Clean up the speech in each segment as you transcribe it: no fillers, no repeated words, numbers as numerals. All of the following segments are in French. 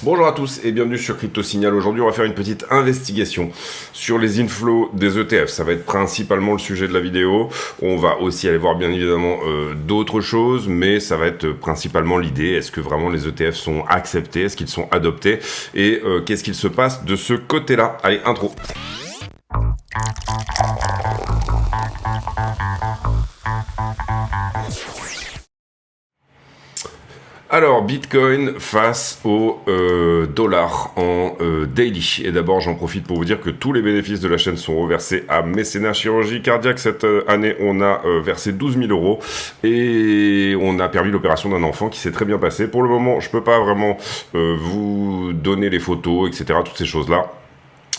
Bonjour à tous et bienvenue sur Crypto Signal. Aujourd'hui, on va faire une petite investigation sur les inflows des ETF. Ça va être principalement le sujet de la vidéo. On va aussi aller voir bien évidemment d'autres choses, mais ça va être principalement l'idée. Est-ce que vraiment les ETF sont acceptés? Est-ce qu'ils sont adoptés? Et qu'est-ce qu'il se passe de ce côté-là? Allez, intro. Alors, Bitcoin face au dollar en daily. Et d'abord, j'en profite pour vous dire que tous les bénéfices de la chaîne sont reversés à Mécénat Chirurgie Cardiaque. Cette année, on a versé 12 000 euros et on a permis l'opération d'un enfant qui s'est très bien passé. Pour le moment, je peux pas vraiment vous donner les photos, etc., toutes ces choses-là.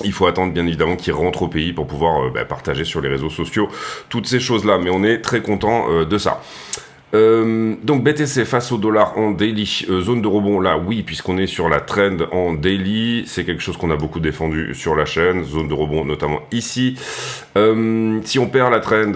Il faut attendre bien évidemment qu'il rentre au pays pour pouvoir partager sur les réseaux sociaux toutes ces choses-là. Mais on est très content de ça. Donc BTC face au dollar en daily, zone de rebond là oui, puisqu'on est sur la trend en daily, c'est quelque chose qu'on a beaucoup défendu sur la chaîne, zone de rebond notamment ici. Si on perd la trend,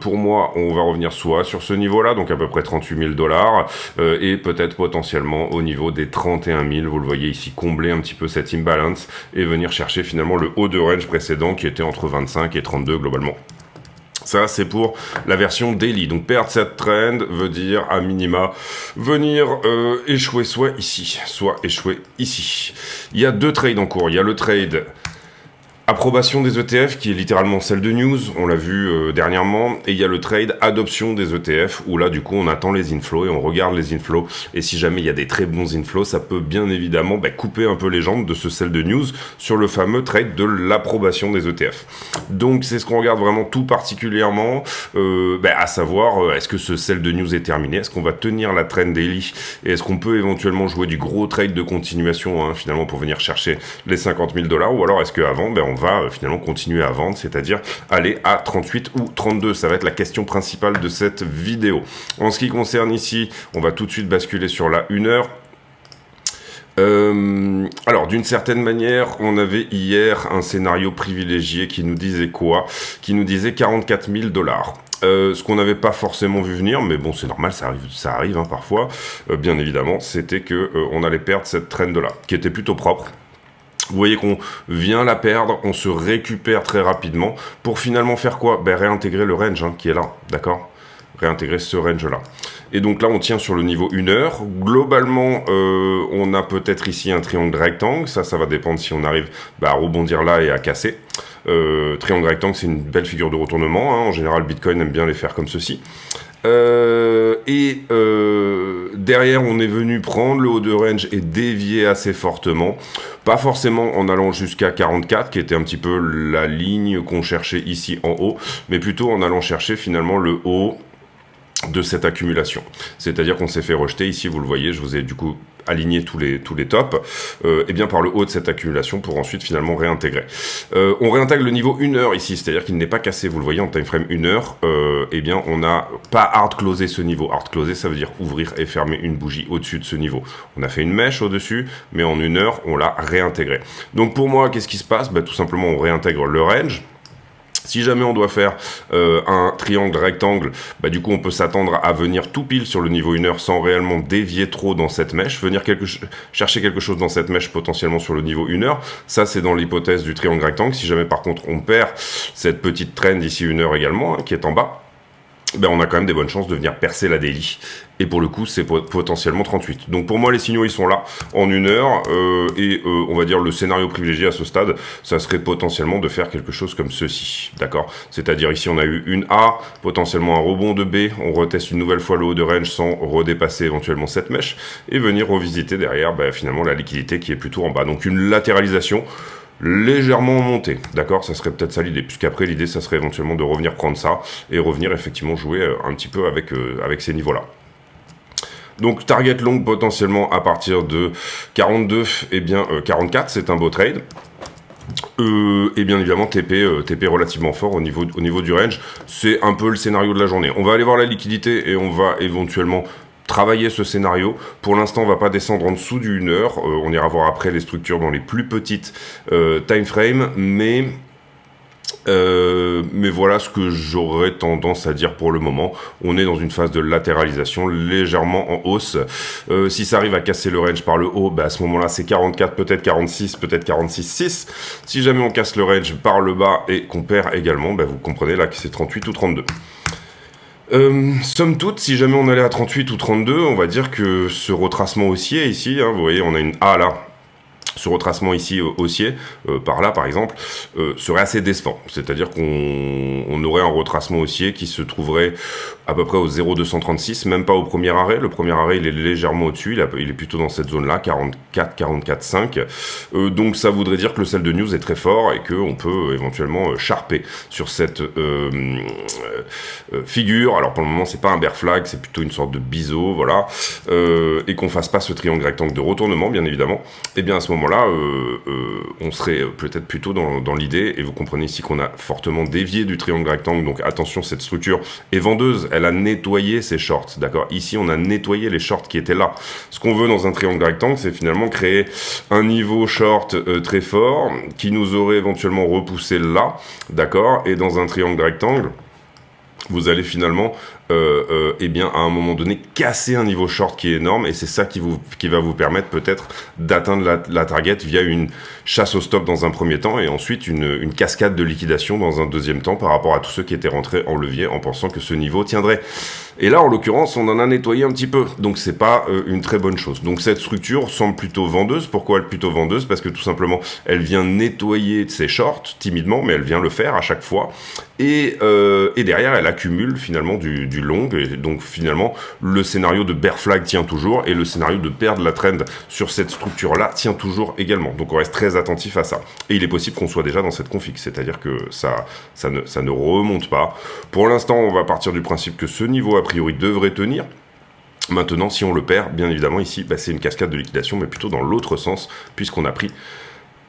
pour moi on va revenir soit sur ce niveau là, donc à peu près 38 000 dollars, et peut-être potentiellement au niveau des 31 000, vous le voyez ici, combler un petit peu cet imbalance et venir chercher finalement le haut de range précédent qui était entre 25 et 32 globalement. Ça, c'est pour la version daily. Donc, perdre cette trend veut dire, à minima, venir échouer soit ici, soit échouer ici. Il y a deux trades en cours. Il y a le trade approbation des ETF, qui est littéralement celle de news, on l'a vu dernièrement, et il y a le trade adoption des ETF, où là, du coup, on attend les inflows et on regarde les inflows, et si jamais il y a des très bons inflows, ça peut bien évidemment couper un peu les jambes de ce sell de news sur le fameux trade de l'approbation des ETF. Donc, c'est ce qu'on regarde vraiment tout particulièrement, à savoir, est-ce que ce sell de news est terminé, est-ce qu'on va tenir la trend daily, et est-ce qu'on peut éventuellement jouer du gros trade de continuation, finalement, pour venir chercher les 50 000 dollars, ou alors est-ce qu'avant, on va finalement continuer à vendre, c'est-à-dire aller à 38 ou 32. Ça va être la question principale de cette vidéo. En ce qui concerne ici, on va tout de suite basculer sur la 1 heure. Alors, d'une certaine manière, on avait hier un scénario privilégié qui nous disait quoi? Qui nous disait 44 000 dollars. Ce qu'on n'avait pas forcément vu venir, mais bon, c'est normal, ça arrive parfois, bien évidemment, c'était que on allait perdre cette trend-là, qui était plutôt propre. Vous voyez qu'on vient la perdre, on se récupère très rapidement pour finalement faire quoi? Réintégrer le range qui est là, d'accord? Réintégrer ce range-là. Et donc là, on tient sur le niveau 1 heure. Globalement, on a peut-être ici un triangle rectangle. Ça va dépendre si on arrive à rebondir là et à casser. Triangle rectangle, c'est une belle figure de retournement. En général, Bitcoin aime bien les faire comme ceci. Derrière, on est venu prendre le haut de range et dévier assez fortement. Pas forcément en allant jusqu'à 44, qui était un petit peu la ligne qu'on cherchait ici en haut, mais plutôt en allant chercher finalement le haut de cette accumulation. C'est-à-dire qu'on s'est fait rejeter, ici vous le voyez, je vous ai du coup aligné tous les tops, et bien par le haut de cette accumulation pour ensuite finalement réintégrer. On réintègre le niveau 1 heure ici, c'est-à-dire qu'il n'est pas cassé, vous le voyez en time frame 1 heure, et bien on n'a pas hard closé ce niveau. Hard closé, ça veut dire ouvrir et fermer une bougie au-dessus de ce niveau. On a fait une mèche au-dessus, mais en 1 heure, on l'a réintégré. Donc pour moi, qu'est-ce qui se passe? Tout simplement, on réintègre le range. Si jamais on doit faire un triangle rectangle, du coup on peut s'attendre à venir tout pile sur le niveau 1 heure sans réellement dévier trop dans cette mèche, venir chercher quelque chose dans cette mèche potentiellement sur le niveau 1 heure. Ça c'est dans l'hypothèse du triangle rectangle. Si jamais par contre on perd cette petite trend ici 1 heure également, qui est en bas, on a quand même des bonnes chances de venir percer la daily. Et pour le coup, c'est potentiellement 38. Donc pour moi, les signaux, ils sont là en 1 heure. On va dire le scénario privilégié à ce stade, ça serait potentiellement de faire quelque chose comme ceci. D'accord? C'est-à-dire ici, on a eu une A, potentiellement un rebond de B. On reteste une nouvelle fois le haut de range sans redépasser éventuellement cette mèche. Et venir revisiter derrière, finalement, la liquidité qui est plutôt en bas. Donc une latéralisation légèrement montée, d'accord? Ça serait peut-être ça l'idée, puisqu'après l'idée ça serait éventuellement de revenir prendre ça et revenir effectivement jouer un petit peu avec ces niveaux-là. Donc target long potentiellement à partir de 42, 44, c'est un beau trade. Et bien évidemment TP relativement fort au niveau du range, c'est un peu le scénario de la journée. On va aller voir la liquidité et on va éventuellement travailler ce scénario. Pour l'instant, on va pas descendre en dessous du 1 heure. On ira voir après les structures dans les plus petites time frames, mais Mais voilà ce que j'aurais tendance à dire pour le moment. On est dans une phase de latéralisation légèrement en hausse. Si ça arrive à casser le range par le haut, à ce moment-là c'est 44, peut-être 46, peut-être 46,6. Si jamais on casse le range par le bas et qu'on perd également, vous comprenez là que c'est 38 ou 32. Somme toute, si jamais on allait à 38 ou 32, on va dire que ce retracement haussier ici, vous voyez, on a une A là. Ce retracement ici haussier, par là par exemple, serait assez décevant. C'est-à-dire qu'on aurait un retracement haussier qui se trouverait à peu près au 0,236, même pas au premier arrêt. Le premier arrêt, il est légèrement au-dessus, il est plutôt dans cette zone-là, 44, 44,5. Donc ça voudrait dire que le sell de news est très fort et qu'on peut éventuellement charper sur cette figure. Alors pour le moment, c'est pas un bear flag, c'est plutôt une sorte de biseau, voilà. Et qu'on fasse pas ce triangle rectangle de retournement, bien évidemment. Et bien à ce moment-là, on serait peut-être plutôt dans l'idée, et vous comprenez ici qu'on a fortement dévié du triangle rectangle, donc attention, cette structure est vendeuse, elle a nettoyé ses shorts, d'accord? Ici, on a nettoyé les shorts qui étaient là. Ce qu'on veut dans un triangle rectangle, c'est finalement créer un niveau short très fort, qui nous aurait éventuellement repoussé là, d'accord? Et dans un triangle rectangle, vous allez finalement, à un moment donné, casser un niveau short qui est énorme, et c'est ça qui va vous permettre peut-être d'atteindre la target via une chasse au stop dans un premier temps, et ensuite une cascade de liquidation dans un deuxième temps par rapport à tous ceux qui étaient rentrés en levier en pensant que ce niveau tiendrait. Et là, en l'occurrence, on en a nettoyé un petit peu, donc c'est pas une très bonne chose. Donc cette structure semble plutôt vendeuse. Pourquoi elle est plutôt vendeuse? Parce que tout simplement, elle vient nettoyer ses shorts timidement, mais elle vient le faire à chaque fois. Et derrière, elle accumule finalement du long. Et donc finalement, le scénario de bear flag tient toujours, et le scénario de perdre la trend sur cette structure-là tient toujours également. Donc on reste très attentif à ça. Et il est possible qu'on soit déjà dans cette config, c'est-à-dire que ça ne remonte pas. Pour l'instant, on va partir du principe que ce niveau a priori devrait tenir. Maintenant, si on le perd, bien évidemment, ici, c'est une cascade de liquidation, mais plutôt dans l'autre sens, puisqu'on a pris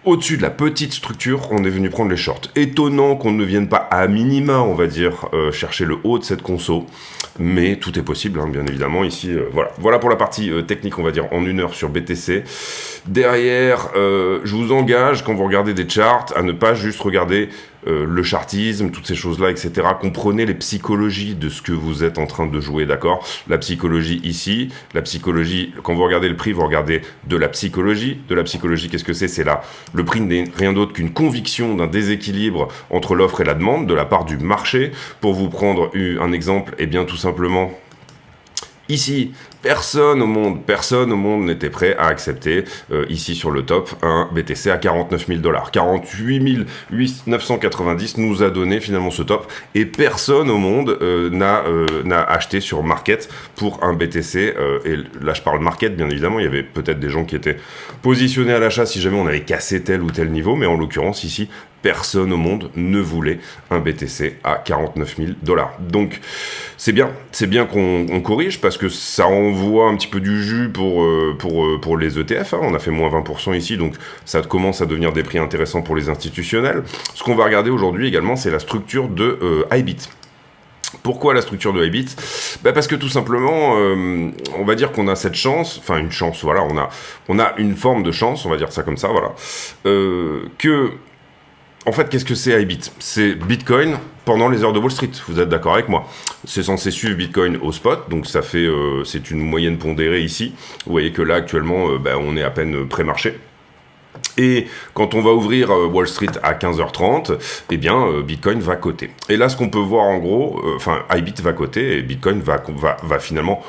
au-dessus de la petite structure, on est venu prendre les shorts. Étonnant qu'on ne vienne pas à minima, on va dire, chercher le haut de cette conso, mais tout est possible, bien évidemment, ici, voilà. Voilà pour la partie technique, on va dire, en 1 heure sur BTC. Derrière, je vous engage, quand vous regardez des charts, à ne pas juste regarder le chartisme, toutes ces choses-là, etc. Comprenez les psychologies de ce que vous êtes en train de jouer, d'accord? La psychologie ici, la psychologie, quand vous regardez le prix, vous regardez de la psychologie. De la psychologie, qu'est-ce que c'est? C'est là, le prix n'est rien d'autre qu'une conviction d'un déséquilibre entre l'offre et la demande de la part du marché. Pour vous prendre un exemple, bien tout simplement, ici, personne au monde n'était prêt à accepter, ici sur le top, un BTC à 49 000 $. 48 990 nous a donné finalement ce top, et personne au monde n'a acheté sur Market pour un BTC, et là je parle Market, bien évidemment, il y avait peut-être des gens qui étaient positionnés à l'achat si jamais on avait cassé tel ou tel niveau, mais en l'occurrence ici, personne au monde ne voulait un BTC à 49 000 $. Donc c'est bien qu'on corrige, parce que ça envoie un petit peu du jus pour les ETF. On a fait moins 20% ici, donc ça commence à devenir des prix intéressants pour les institutionnels. Ce qu'on va regarder aujourd'hui également, c'est la structure de iBit. Pourquoi la structure de iBit? Parce que tout simplement, on va dire qu'on a cette chance, enfin une chance, voilà, on a une forme de chance, on va dire ça comme ça, voilà, en fait, qu'est-ce que c'est iBit? C'est Bitcoin pendant les heures de Wall Street, vous êtes d'accord avec moi? C'est censé suivre Bitcoin au spot, donc ça fait, c'est une moyenne pondérée ici. Vous voyez que là, actuellement, on est à peine pré-marché. Et quand on va ouvrir Wall Street à 15h30, Bitcoin va coter. Et là, ce qu'on peut voir en gros, iBit va coter, et Bitcoin va finalement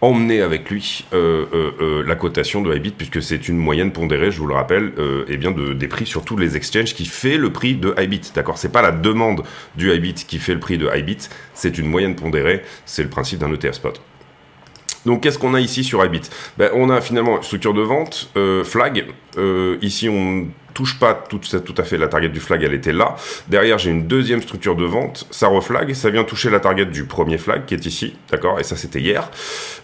emmener avec lui la cotation de iBit, puisque c'est une moyenne pondérée, je vous le rappelle, des prix sur tous les exchanges qui fait le prix de iBit, d'accord? C'est pas la demande du iBit qui fait le prix de iBit, c'est une moyenne pondérée, c'est le principe d'un ETF spot. Donc qu'est-ce qu'on a ici sur iBit? On a finalement une structure de vente, flag, ici on touche pas tout à fait la target du flag, elle était là. Derrière, j'ai une deuxième structure de vente, ça reflag, ça vient toucher la target du premier flag qui est ici, d'accord? Et ça, c'était hier.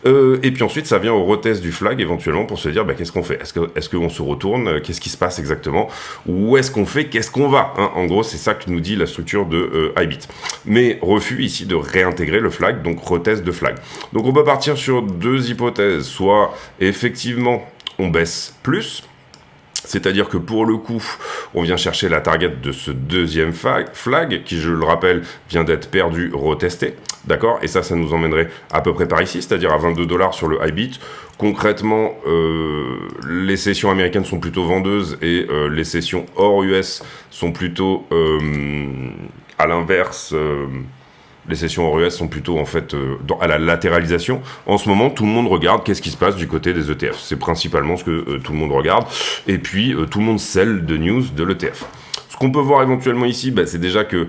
Et puis ensuite, ça vient au retest du flag éventuellement pour se dire, qu'est-ce qu'on fait? Est-ce qu'on se retourne? Qu'est-ce qui se passe exactement? Où est-ce qu'on fait? Qu'est-ce qu'on va? En gros, c'est ça que nous dit la structure de iBit. Mais refus ici de réintégrer le flag, donc retest de flag. Donc on peut partir sur deux hypothèses. Soit, effectivement, on baisse plus, C'est-à-dire que pour le coup, on vient chercher la target de ce deuxième flag, qui, je le rappelle, vient d'être perdu, retesté, d'accord? Et ça nous emmènerait à peu près par ici, c'est-à-dire à 22 $ sur le IBIT. Concrètement, les sessions américaines sont plutôt vendeuses et les sessions hors US sont plutôt, à l'inverse... les sessions hors US sont plutôt en fait à la latéralisation. En ce moment, tout le monde regarde qu'est-ce qui se passe du côté des ETF. C'est principalement ce que tout le monde regarde. Et puis, tout le monde scelle de news de l'ETF. Ce qu'on peut voir éventuellement ici, c'est déjà que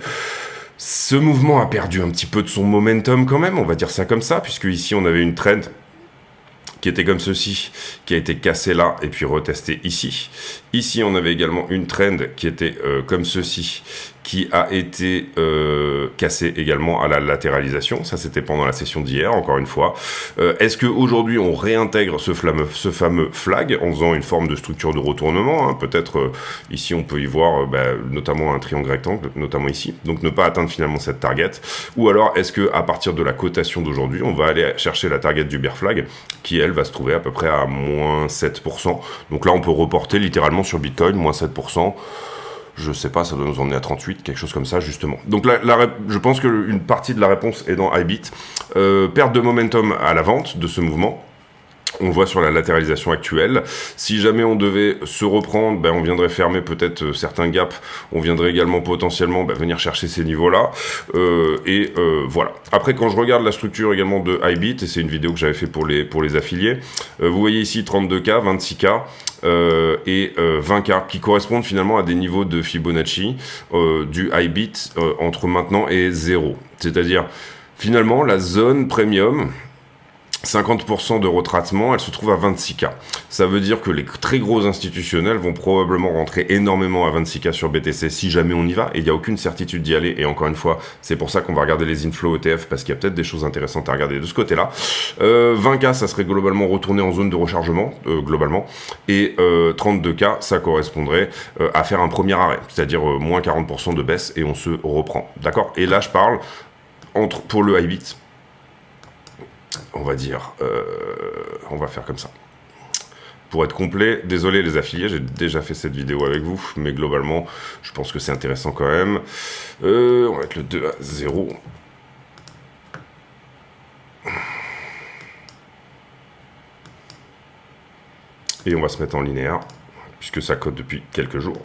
ce mouvement a perdu un petit peu de son momentum quand même, on va dire ça comme ça, puisque ici on avait une trend qui était comme ceci, qui a été cassée là et puis retestée ici. Ici, on avait également une trend qui était comme ceci, qui a été cassée également à la latéralisation. Ça, c'était pendant la session d'hier, encore une fois. Est-ce qu'aujourd'hui, on réintègre ce fameux flag en faisant une forme de structure de retournement, hein? Peut-être, ici, on peut y voir notamment un triangle rectangle, notamment ici. Donc, ne pas atteindre finalement cette target. Ou alors, est-ce qu'à partir de la cotation d'aujourd'hui, on va aller chercher la target du bear flag, qui, elle, va se trouver à peu près à moins 7%. Donc là, on peut reporter littéralement sur Bitcoin, moins 7%. Je sais pas, ça doit nous emmener à 38, quelque chose comme ça, justement. Donc là, je pense qu'une partie de la réponse est dans IBIT. Perte de momentum à la vente de ce mouvement. On le voit sur la latéralisation actuelle. Si jamais on devait se reprendre, on viendrait fermer peut-être certains gaps. On viendrait également potentiellement venir chercher ces niveaux-là. Voilà. Après, quand je regarde la structure également de IBIT, et c'est une vidéo que j'avais fait pour les affiliés, vous voyez ici 32K, 26K et 20K, qui correspondent finalement à des niveaux de Fibonacci du IBIT entre maintenant et 0. C'est-à-dire, finalement, la zone premium... 50% de retraitement, elle se trouve à 26K. Ça veut dire que les très gros institutionnels vont probablement rentrer énormément à 26K sur BTC si jamais on y va, et il n'y a aucune certitude d'y aller, et encore une fois, c'est pour ça qu'on va regarder les inflows ETF, parce qu'il y a peut-être des choses intéressantes à regarder de ce côté-là. 20K, ça serait globalement retourné en zone de rechargement, globalement, et 32K, ça correspondrait à faire un premier arrêt, c'est-à-dire moins 40% de baisse, et on se reprend. D'accord? Et là, je parle pour le IBIT. On va dire, on va faire comme ça. Pour être complet, désolé les affiliés, j'ai déjà fait cette vidéo avec vous, mais globalement, je pense que c'est intéressant quand même. On va mettre le 2 à 0. Et on va se mettre en linéaire, puisque ça cote depuis quelques jours.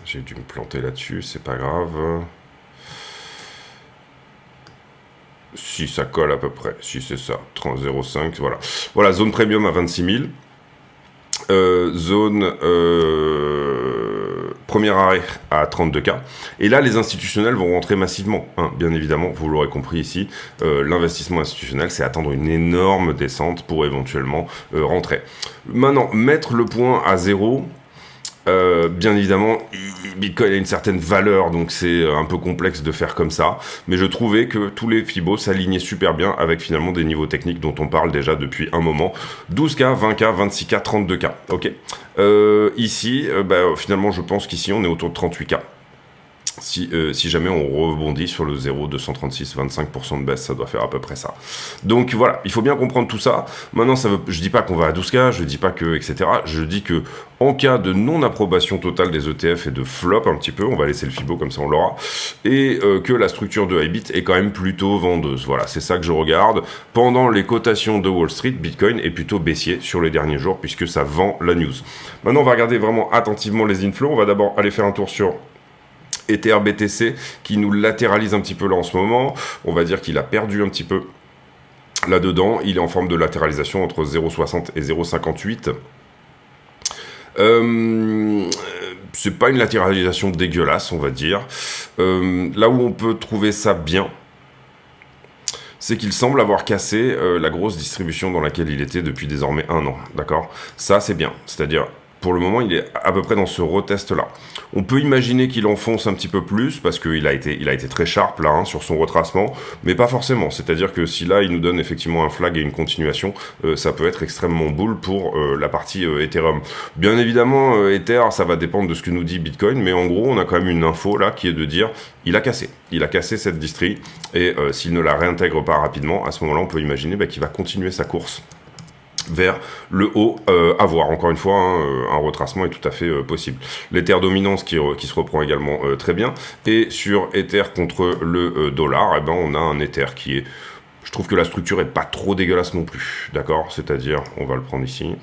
J'ai dû me planter là-dessus, c'est pas grave. Si ça colle à peu près, si c'est ça, 30,05, voilà. Voilà, zone premium à 26 000. Zone premier arrêt à 32K. Et là, les institutionnels vont rentrer massivement. Hein, bien évidemment, vous l'aurez compris ici, l'investissement institutionnel, c'est attendre une énorme descente pour éventuellement rentrer. Maintenant, mettre le point à 0... bien évidemment, Bitcoin a une certaine valeur, donc c'est un peu complexe de faire comme ça, mais je trouvais que tous les Fibos s'alignaient super bien avec finalement des niveaux techniques dont on parle déjà depuis un moment. 12K, 20K, 26K, 32K, ok. Ici, finalement, je pense qu'ici, on est autour de 38K. Si jamais on rebondit sur le 0,236, 25% de baisse, ça doit faire à peu près ça. Donc voilà, il faut bien comprendre tout ça. Maintenant, je dis pas qu'on va à 12K, je dis pas que, etc. Je dis que en cas de non-approbation totale des ETF et de flop un petit peu, on va laisser le Fibo comme ça on l'aura, et que la structure de IBIT est quand même plutôt vendeuse. Voilà, c'est ça que je regarde. Pendant les cotations de Wall Street, Bitcoin est plutôt baissier sur les derniers jours puisque ça vend la news. Maintenant, on va regarder vraiment attentivement les inflows. On va d'abord aller faire un tour sur Ether BTC qui nous latéralise un petit peu là en ce moment. On va dire qu'il a perdu un petit peu là-dedans. Il est en forme de latéralisation entre 0,60 et 0,58. C'est pas une latéralisation dégueulasse, on va dire. Là où on peut trouver ça bien, c'est qu'il semble avoir cassé la grosse distribution dans laquelle il était depuis désormais 1 an. D'accord ? Ça, c'est bien. C'est-à-dire, pour le moment, il est à peu près dans ce retest-là. On peut imaginer qu'il enfonce un petit peu plus, parce qu'il a été très sharp là, hein, sur son retracement, mais pas forcément. C'est-à-dire que si là, il nous donne effectivement un flag et une continuation, ça peut être extrêmement bull pour la partie Ethereum. Bien évidemment, Ether, ça va dépendre de ce que nous dit Bitcoin, mais en gros, on a quand même une info là qui est de dire, il a cassé cette distri, et s'il ne la réintègre pas rapidement, à ce moment-là, on peut imaginer qu'il va continuer sa course vers le haut, à voir. Encore une fois, hein, un retracement est tout à fait possible. L'Ether dominance qui se reprend également très bien. Et sur Ether contre le dollar, on a un Ether qui est... Je trouve que la structure est pas trop dégueulasse non plus. D'accord? C'est-à-dire, on va le prendre ici.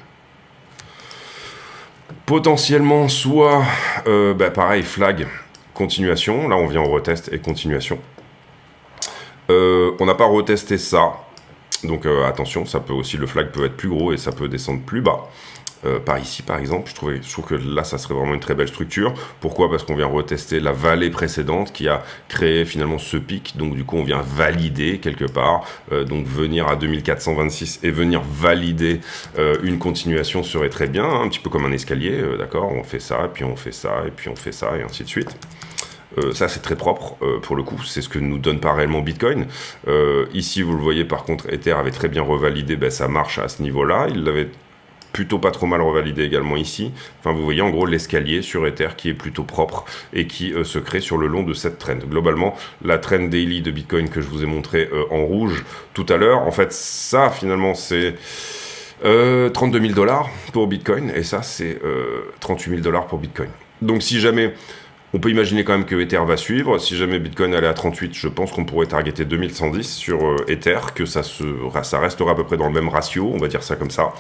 Potentiellement, soit, pareil, flag, continuation. Là, on vient en retest et continuation. On n'a pas retesté ça. Donc attention, ça peut aussi, le flag peut être plus gros et ça peut descendre plus bas. Par ici par exemple, je trouve que là ça serait vraiment une très belle structure. Pourquoi? Parce qu'on vient retester la vallée précédente qui a créé finalement ce pic, donc du coup on vient valider quelque part, donc venir à 2426 et venir valider une continuation serait très bien, hein, un petit peu comme un escalier, d'accord, on fait ça, et puis on fait ça, et puis on fait ça, et ainsi de suite. Ça c'est très propre pour le coup, c'est ce que nous donne pas réellement Bitcoin. Ici vous le voyez par contre, Ether avait très bien revalidé sa marche à ce niveau là, il l'avait plutôt pas trop mal revalidé également ici. Enfin vous voyez en gros l'escalier sur Ether qui est plutôt propre et qui se crée sur le long de cette trend. Globalement la trend daily de Bitcoin que je vous ai montré en rouge tout à l'heure, en fait ça finalement c'est 32 000 $ pour Bitcoin et ça c'est 38 000 $ pour Bitcoin. Donc si jamais... On peut imaginer quand même que Ether va suivre. Si jamais Bitcoin allait à 38, je pense qu'on pourrait targeter 2110 sur Ether, que ça restera à peu près dans le même ratio, on va dire ça comme ça.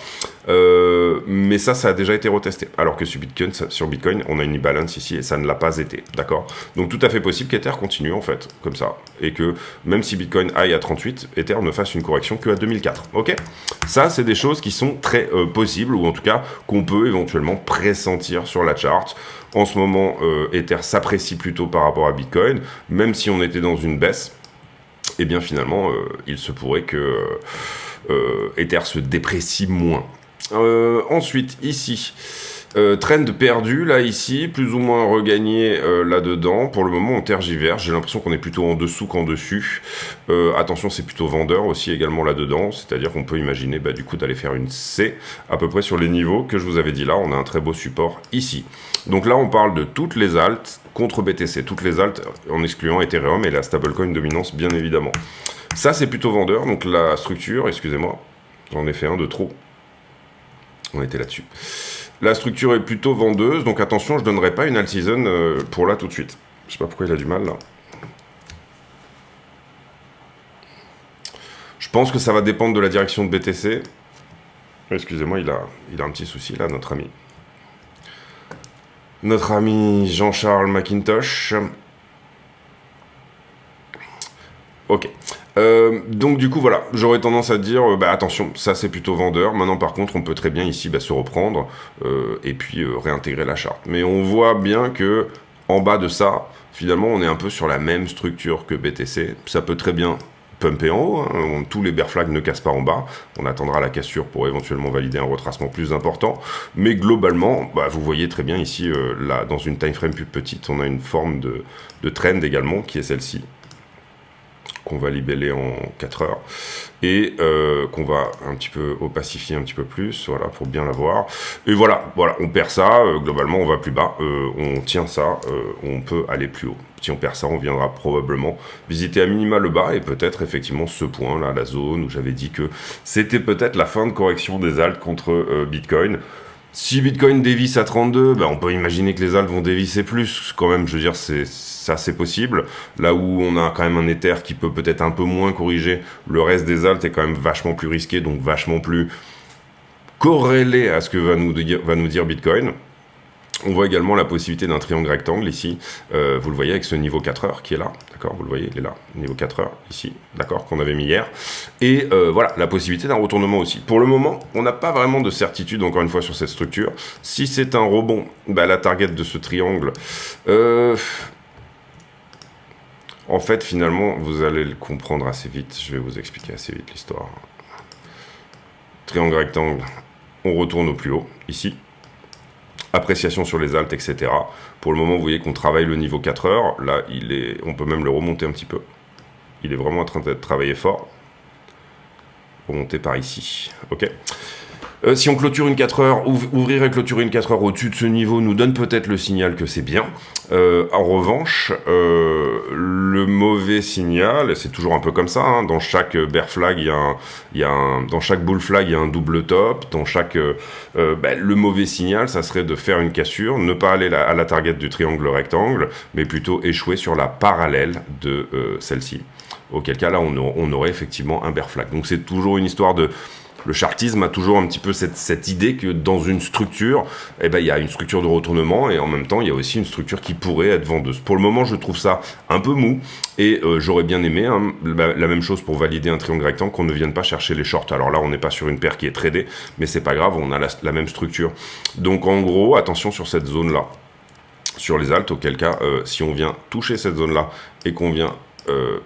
Mais ça a déjà été retesté. Alors que sur Bitcoin, on a une imbalance ici et ça ne l'a pas été. D'accord? Donc tout à fait possible qu'Ether continue en fait, comme ça. Et que même si Bitcoin aille à 38, Ether ne fasse une correction que à 2004. Ok? Ça, c'est des choses qui sont très possibles, ou en tout cas qu'on peut éventuellement pressentir sur la chart. En ce moment, Ether s'apprécie plutôt par rapport à Bitcoin, même si on était dans une baisse, et bien finalement, il se pourrait que Ether se déprécie moins. Ensuite, ici, trend perdu, là, ici, plus ou moins regagné là-dedans. Pour le moment, on tergiverse. J'ai l'impression qu'on est plutôt en dessous qu'en dessus. Attention, c'est plutôt vendeur aussi également là-dedans. C'est-à-dire qu'on peut imaginer, du coup, d'aller faire une C, à peu près sur les niveaux que je vous avais dit là. On a un très beau support ici. Donc là, on parle de toutes les alts contre BTC. Toutes les alts en excluant Ethereum et la stablecoin dominance, bien évidemment. Ça, c'est plutôt vendeur. Donc la structure, excusez-moi, j'en ai fait un de trop. On était là-dessus. La structure est plutôt vendeuse, donc attention, je ne donnerai pas une alt season pour là tout de suite. Je sais pas pourquoi il a du mal là. Je pense que ça va dépendre de la direction de BTC. Excusez-moi, il a un petit souci là, notre ami. Notre ami Jean-Charles McIntosh. Ok. Donc du coup voilà, j'aurais tendance à dire attention, ça c'est plutôt vendeur. Maintenant par contre on peut très bien ici se reprendre et puis réintégrer la charte. Mais on voit bien que en bas de ça, finalement on est un peu sur la même structure que BTC. Ça peut très bien pumper en haut, hein. Tous les bear flags ne cassent pas en bas, on attendra la cassure pour éventuellement valider un retracement plus important, mais globalement, vous voyez très bien ici, là, dans une time frame plus petite, on a une forme de trend également, qui est celle-ci, qu'on va libeller en 4 heures, et qu'on va un petit peu opacifier un petit peu plus, voilà, pour bien la voir. Et voilà, on perd ça, globalement on va plus bas, on tient ça, on peut aller plus haut. Si on perd ça, on viendra probablement visiter à minima le bas, et peut-être effectivement ce point là, la zone où j'avais dit que c'était peut-être la fin de correction des alts contre Bitcoin. Si Bitcoin dévisse à 32, on peut imaginer que les alts vont dévisser plus, quand même, je veux dire, c'est assez possible. Là où on a quand même un Ether qui peut peut-être un peu moins corriger, le reste des alts est quand même vachement plus risqué, donc vachement plus corrélé à ce que va nous dire Bitcoin. On voit également la possibilité d'un triangle rectangle ici, vous le voyez avec ce niveau 4 heures qui est là, d'accord, vous le voyez, il est là, niveau 4 heures ici, d'accord, qu'on avait mis hier, et voilà, la possibilité d'un retournement aussi. Pour le moment, on n'a pas vraiment de certitude, encore une fois, sur cette structure. Si c'est un rebond, la target de ce triangle, en fait, finalement, vous allez le comprendre assez vite, je vais vous expliquer assez vite l'histoire. Triangle rectangle, on retourne au plus haut, ici. appréciation sur les alts, etc. Pour le moment, vous voyez qu'on travaille le niveau 4 heures. Là, on peut même le remonter un petit peu. Il est vraiment en train d'être travaillé fort. Remonter par ici. Ok. Si on clôture une 4 heures, ouvrir et clôturer une 4 heures au-dessus de ce niveau nous donne peut-être le signal que c'est bien. En revanche, le mauvais signal, c'est toujours un peu comme ça, hein, dans chaque bear flag, dans chaque bull flag, il y a un double top. Dans chaque, le mauvais signal, ça serait de faire une cassure, ne pas aller à la target du triangle rectangle, mais plutôt échouer sur la parallèle de celle-ci. Auquel cas, là, on aurait effectivement un bear flag. Donc c'est toujours une histoire de... Le chartisme a toujours un petit peu cette idée que dans une structure, il y a une structure de retournement et en même temps, il y a aussi une structure qui pourrait être vendeuse. Pour le moment, je trouve ça un peu mou et j'aurais bien aimé la même chose pour valider un triangle rectangle, qu'on ne vienne pas chercher les shorts. Alors là, on n'est pas sur une paire qui est tradée, mais c'est pas grave, on a la même structure. Donc en gros, attention sur cette zone-là, sur les alts, auquel cas, si on vient toucher cette zone-là et qu'on vient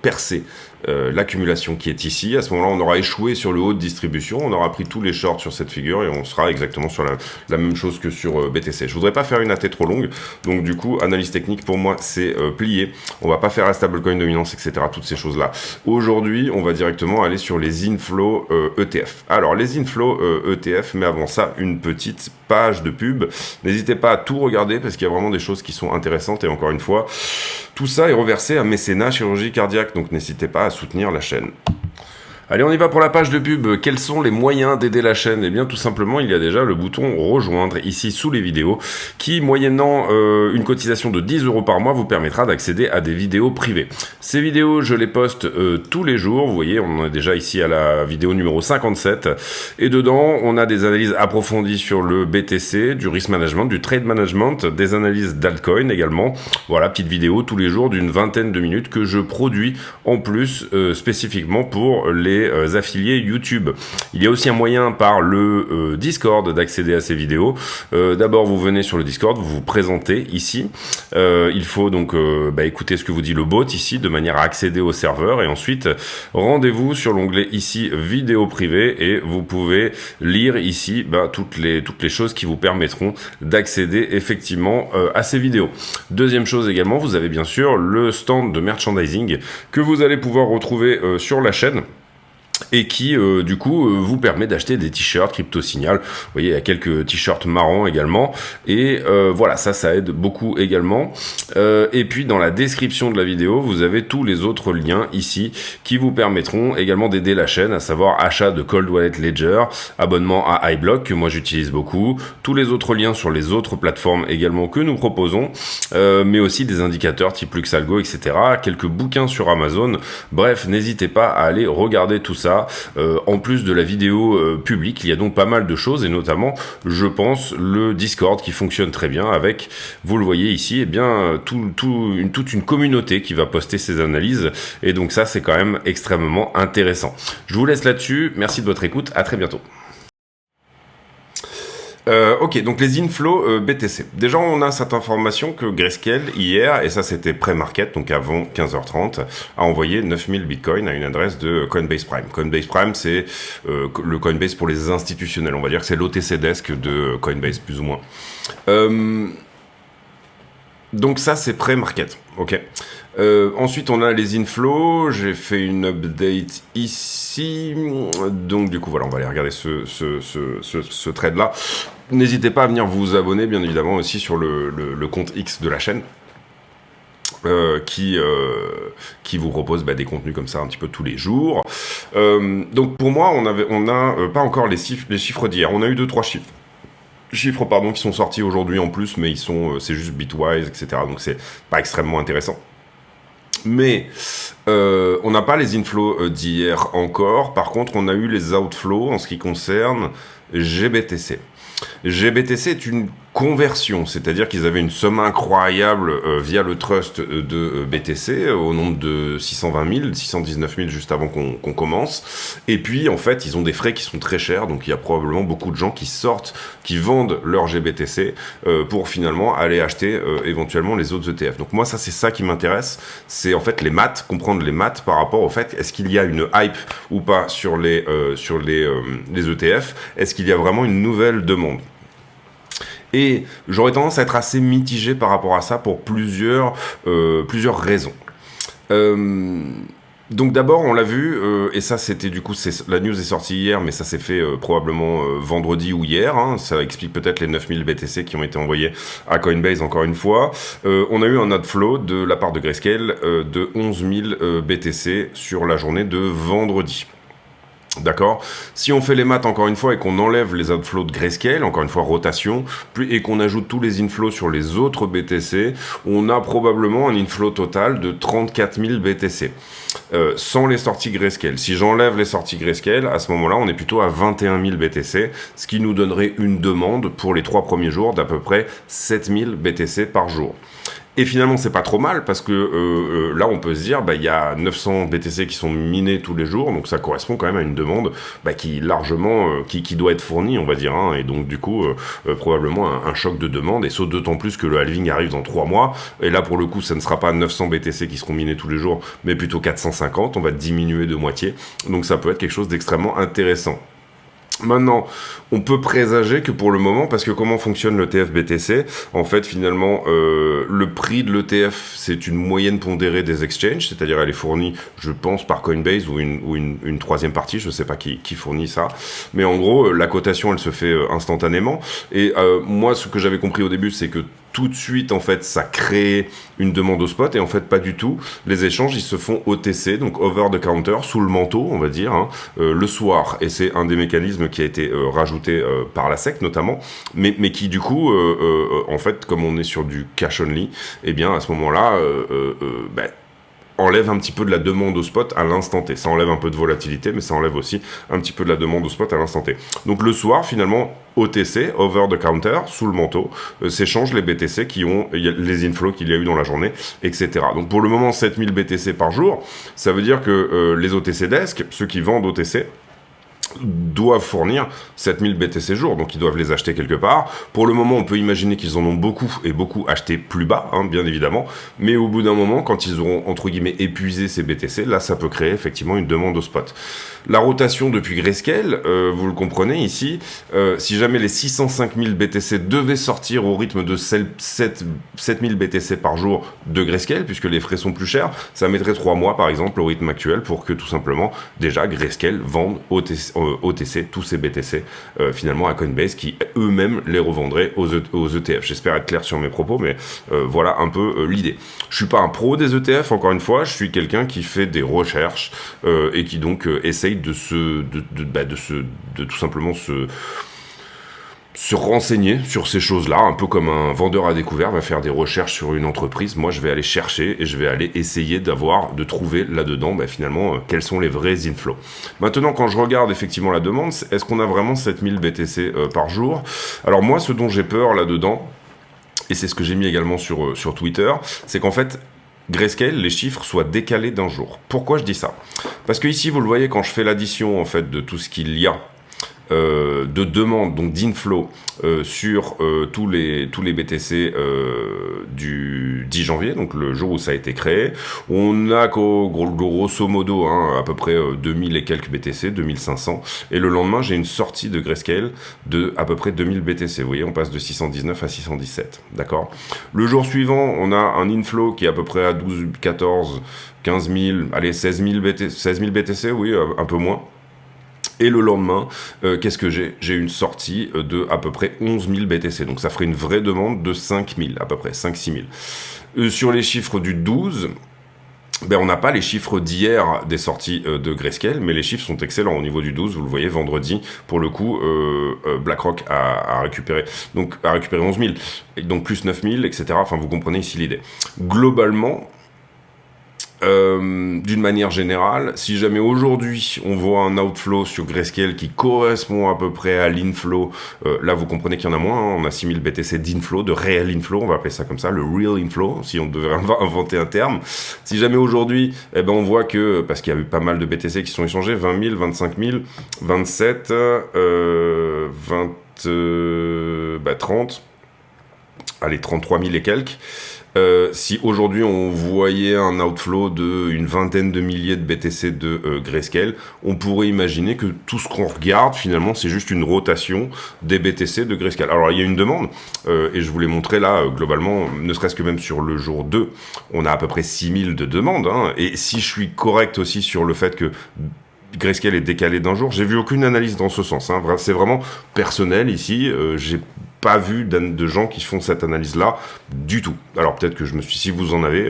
percer l'accumulation qui est ici, à ce moment-là on aura échoué sur le haut de distribution, on aura pris tous les shorts sur cette figure et on sera exactement sur la même chose que sur BTC. Je voudrais pas faire une AT trop longue, donc du coup analyse technique pour moi c'est plié, on va pas faire la stablecoin dominance, etc., toutes ces choses là. Aujourd'hui on va directement aller sur les inflows ETF. Alors les inflows ETF, mais avant ça une petite page de pub, n'hésitez pas à tout regarder parce qu'il y a vraiment des choses qui sont intéressantes et encore une fois tout ça est reversé à mécénat chirurgie cardiaque, donc n'hésitez pas à soutenir la chaîne. Allez, on y va pour la page de pub. Quels sont les moyens d'aider la chaîne? Eh bien, tout simplement, il y a déjà le bouton rejoindre ici sous les vidéos qui, moyennant une cotisation de 10 € par mois, vous permettra d'accéder à des vidéos privées. Ces vidéos, je les poste tous les jours. Vous voyez, on est déjà ici à la vidéo numéro 57. Et dedans, on a des analyses approfondies sur le BTC, du risk management, du trade management, des analyses d'altcoin également. Voilà, petite vidéo tous les jours d'une vingtaine de minutes que je produis en plus spécifiquement pour les affiliés YouTube. Il y a aussi un moyen par le Discord d'accéder à ces vidéos. D'abord, vous venez sur le Discord, vous vous présentez ici. Il faut donc écouter ce que vous dit le bot ici de manière à accéder au serveur et ensuite rendez-vous sur l'onglet ici vidéo privée et vous pouvez lire ici toutes les choses qui vous permettront d'accéder effectivement à ces vidéos. Deuxième chose également, vous avez bien sûr le stand de merchandising que vous allez pouvoir retrouver sur la chaîne et qui du coup vous permet d'acheter des t-shirts Crypto Signal. Vous voyez, il y a quelques t-shirts marrants également et voilà, ça aide beaucoup également. Et puis dans la description de la vidéo, vous avez tous les autres liens ici qui vous permettront également d'aider la chaîne, à savoir achat de Cold Wallet Ledger, abonnement à iBlock que moi j'utilise beaucoup, tous les autres liens sur les autres plateformes également que nous proposons, mais aussi des indicateurs type Luxalgo, etc., quelques bouquins sur Amazon. Bref, n'hésitez pas à aller regarder tout ça. En plus de la vidéo publique, il y a donc pas mal de choses et notamment, je pense, le Discord qui fonctionne très bien avec, vous le voyez ici, eh bien toute une communauté qui va poster ses analyses et donc ça c'est quand même extrêmement intéressant. Je vous laisse là-dessus, merci de votre écoute, à très bientôt. Ok, donc les inflows BTC. Déjà, on a cette information que Grayscale, hier, et ça c'était pré-market, donc avant 15h30, a envoyé 9000 bitcoins à une adresse de Coinbase Prime. Coinbase Prime, c'est le Coinbase pour les institutionnels. On va dire que c'est l'OTC Desk de Coinbase, plus ou moins. Donc ça, c'est pré-market. Ok. Ensuite, on a les inflows. J'ai fait une update ici. Donc, du coup, voilà, on va aller regarder ce trade-là. N'hésitez pas à venir vous abonner, bien évidemment, aussi sur le compte X de la chaîne. Qui vous propose des contenus comme ça un petit peu tous les jours. Donc, pour moi, on a pas encore les chiffres d'hier. On a eu 2-3 chiffres qui sont sortis aujourd'hui en plus, mais c'est juste bitwise, etc. Donc, c'est pas extrêmement intéressant. Mais on n'a pas les inflows d'hier encore. Par contre, on a eu les outflows en ce qui concerne GBTC. GBTC est une conversion, c'est-à-dire qu'ils avaient une somme incroyable via le trust de BTC au nombre de 620 000, 619 000 juste avant qu'on commence. Et puis, en fait, ils ont des frais qui sont très chers, donc il y a probablement beaucoup de gens qui vendent leur GBTC pour finalement aller acheter éventuellement les autres ETF. Donc moi, c'est ça qui m'intéresse, c'est en fait les maths, comprendre les maths par rapport au fait, est-ce qu'il y a une hype ou pas sur les ETF, est-ce qu'il y a vraiment une nouvelle demande? Et j'aurais tendance à être assez mitigé par rapport à ça pour plusieurs raisons. Donc d'abord, on l'a vu, et ça c'était du coup, la news est sortie hier, mais ça s'est fait probablement vendredi ou hier, hein, ça explique peut-être les 9000 BTC qui ont été envoyés à Coinbase encore une fois. On a eu un outflow de la part de Grayscale de 11 000 BTC sur la journée de vendredi. D'accord. Si on fait les maths encore une fois et qu'on enlève les outflows de Grayscale, encore une fois rotation, et qu'on ajoute tous les inflows sur les autres BTC, on a probablement un inflow total de 34 000 BTC. Sans les sorties Grayscale. Si j'enlève les sorties Grayscale, à ce moment-là, on est plutôt à 21 000 BTC, ce qui nous donnerait une demande pour les 3 premiers jours d'à peu près 7 000 BTC par jour. Et finalement, c'est pas trop mal parce que là, on peut se dire, il y a 900 BTC qui sont minés tous les jours, donc ça correspond quand même à une demande qui largement, qui doit être fournie, on va dire, hein, et donc du coup, probablement un choc de demande, et sauf d'autant plus que le halving arrive dans 3 mois, et là, pour le coup, ça ne sera pas 900 BTC qui seront minés tous les jours, mais plutôt 450, on va diminuer de moitié, donc ça peut être quelque chose d'extrêmement intéressant. Maintenant, on peut présager que pour le moment, parce que comment fonctionne l'ETF BTC, en fait, finalement, le prix de l'ETF, c'est une moyenne pondérée des exchanges, c'est-à-dire elle est fournie, je pense, par Coinbase ou une troisième partie, je ne sais pas qui fournit ça, mais en gros, la cotation, elle se fait instantanément, et moi, ce que j'avais compris au début, c'est que tout de suite, en fait, ça crée une demande au spot, et en fait, pas du tout. Les échanges, ils se font OTC, donc over the counter, sous le manteau, on va dire, hein, le soir. Et c'est un des mécanismes qui a été rajouté par la SEC, notamment, mais qui, du coup, en fait, comme on est sur du cash only, eh bien, à ce moment-là, enlève un petit peu de la demande au spot à l'instant T. Ça enlève un peu de volatilité, mais ça enlève aussi un petit peu de la demande au spot à l'instant T. Donc le soir, finalement, OTC, over the counter, sous le manteau, s'échangent les BTC qui ont les inflows qu'il y a eu dans la journée, etc. Donc pour le moment, 7000 BTC par jour, ça veut dire que les OTC desk, ceux qui vendent OTC, doivent fournir 7000 BTC jour, donc ils doivent les acheter quelque part. Pour le moment, on peut imaginer qu'ils en ont beaucoup, et beaucoup acheté plus bas, hein, bien évidemment, mais au bout d'un moment, quand ils auront, entre guillemets, épuisé ces BTC, là, ça peut créer effectivement une demande au spot. La rotation depuis Grayscale, vous le comprenez ici, si jamais les 605 000 BTC devaient sortir au rythme de 7000 BTC par jour de Grayscale, puisque les frais sont plus chers, ça mettrait 3 mois, par exemple, au rythme actuel, pour que tout simplement, déjà, Grayscale vende OTC, tous ces BTC, finalement, à Coinbase, qui eux-mêmes les revendraient aux ETF. J'espère être clair sur mes propos, mais voilà un peu l'idée. Je suis pas un pro des ETF, encore une fois, je suis quelqu'un qui fait des recherches et qui donc essaye de tout simplement se renseigner sur ces choses-là, un peu comme un vendeur à découvert va faire des recherches sur une entreprise. Moi, je vais aller chercher et je vais aller essayer de trouver là-dedans, finalement, quels sont les vrais inflows. Maintenant, quand je regarde effectivement la demande, est-ce qu'on a vraiment 7000 BTC par jour? Alors moi, ce dont j'ai peur là-dedans, et c'est ce que j'ai mis également sur Twitter, c'est qu'en fait, Grayscale, les chiffres soient décalés d'un jour. Pourquoi je dis ça? Parce que ici, vous le voyez, quand je fais l'addition en fait de tout ce qu'il y a de demande, donc d'inflow sur tous les BTC du 10 janvier, donc le jour où ça a été créé, on a grosso modo à peu près 2000 et quelques BTC, 2500, et le lendemain j'ai une sortie de Grayscale de à peu près 2000 BTC, vous voyez, on passe de 619 à 617, d'accord. Le jour suivant, on a un inflow qui est à peu près à 12, 14, 15 000, allez, 16 000 BTC, oui, un peu moins. Et le lendemain, qu'est-ce que j'ai? J'ai une sortie de à peu près 11 000 BTC. Donc ça ferait une vraie demande de 5 000, à peu près 5-6 000. Sur les chiffres du 12, on n'a pas les chiffres d'hier des sorties de Grayscale, mais les chiffres sont excellents au niveau du 12. Vous le voyez, vendredi, pour le coup, BlackRock a récupéré 11 000. Et donc plus 9 000, etc. Enfin, vous comprenez ici l'idée. Globalement, d'une manière générale, si jamais aujourd'hui on voit un outflow sur Grayscale qui correspond à peu près à l'inflow, là vous comprenez qu'il y en a moins, hein, on a 6000 BTC d'inflow, de réel inflow, on va appeler ça comme ça, le real inflow, si on devait inventer un terme. Si jamais aujourd'hui, on voit que, parce qu'il y a eu pas mal de BTC qui sont échangés, 20 000, 25 000, 27, 30, allez, 33 000 et quelques, Si aujourd'hui on voyait un outflow de une vingtaine de milliers de BTC de Grayscale, on pourrait imaginer que tout ce qu'on regarde finalement c'est juste une rotation des BTC de Grayscale. Alors il y a une demande, et je vous l'ai montré là, globalement, ne serait-ce que même sur le jour 2, on a à peu près 6000 de demandes, hein, et si je suis correct aussi sur le fait que Grayscale est décalé d'un jour, j'ai vu aucune analyse dans ce sens, hein. C'est vraiment personnel ici, j'ai pas vu de gens qui font cette analyse-là du tout. Alors peut-être que si vous en avez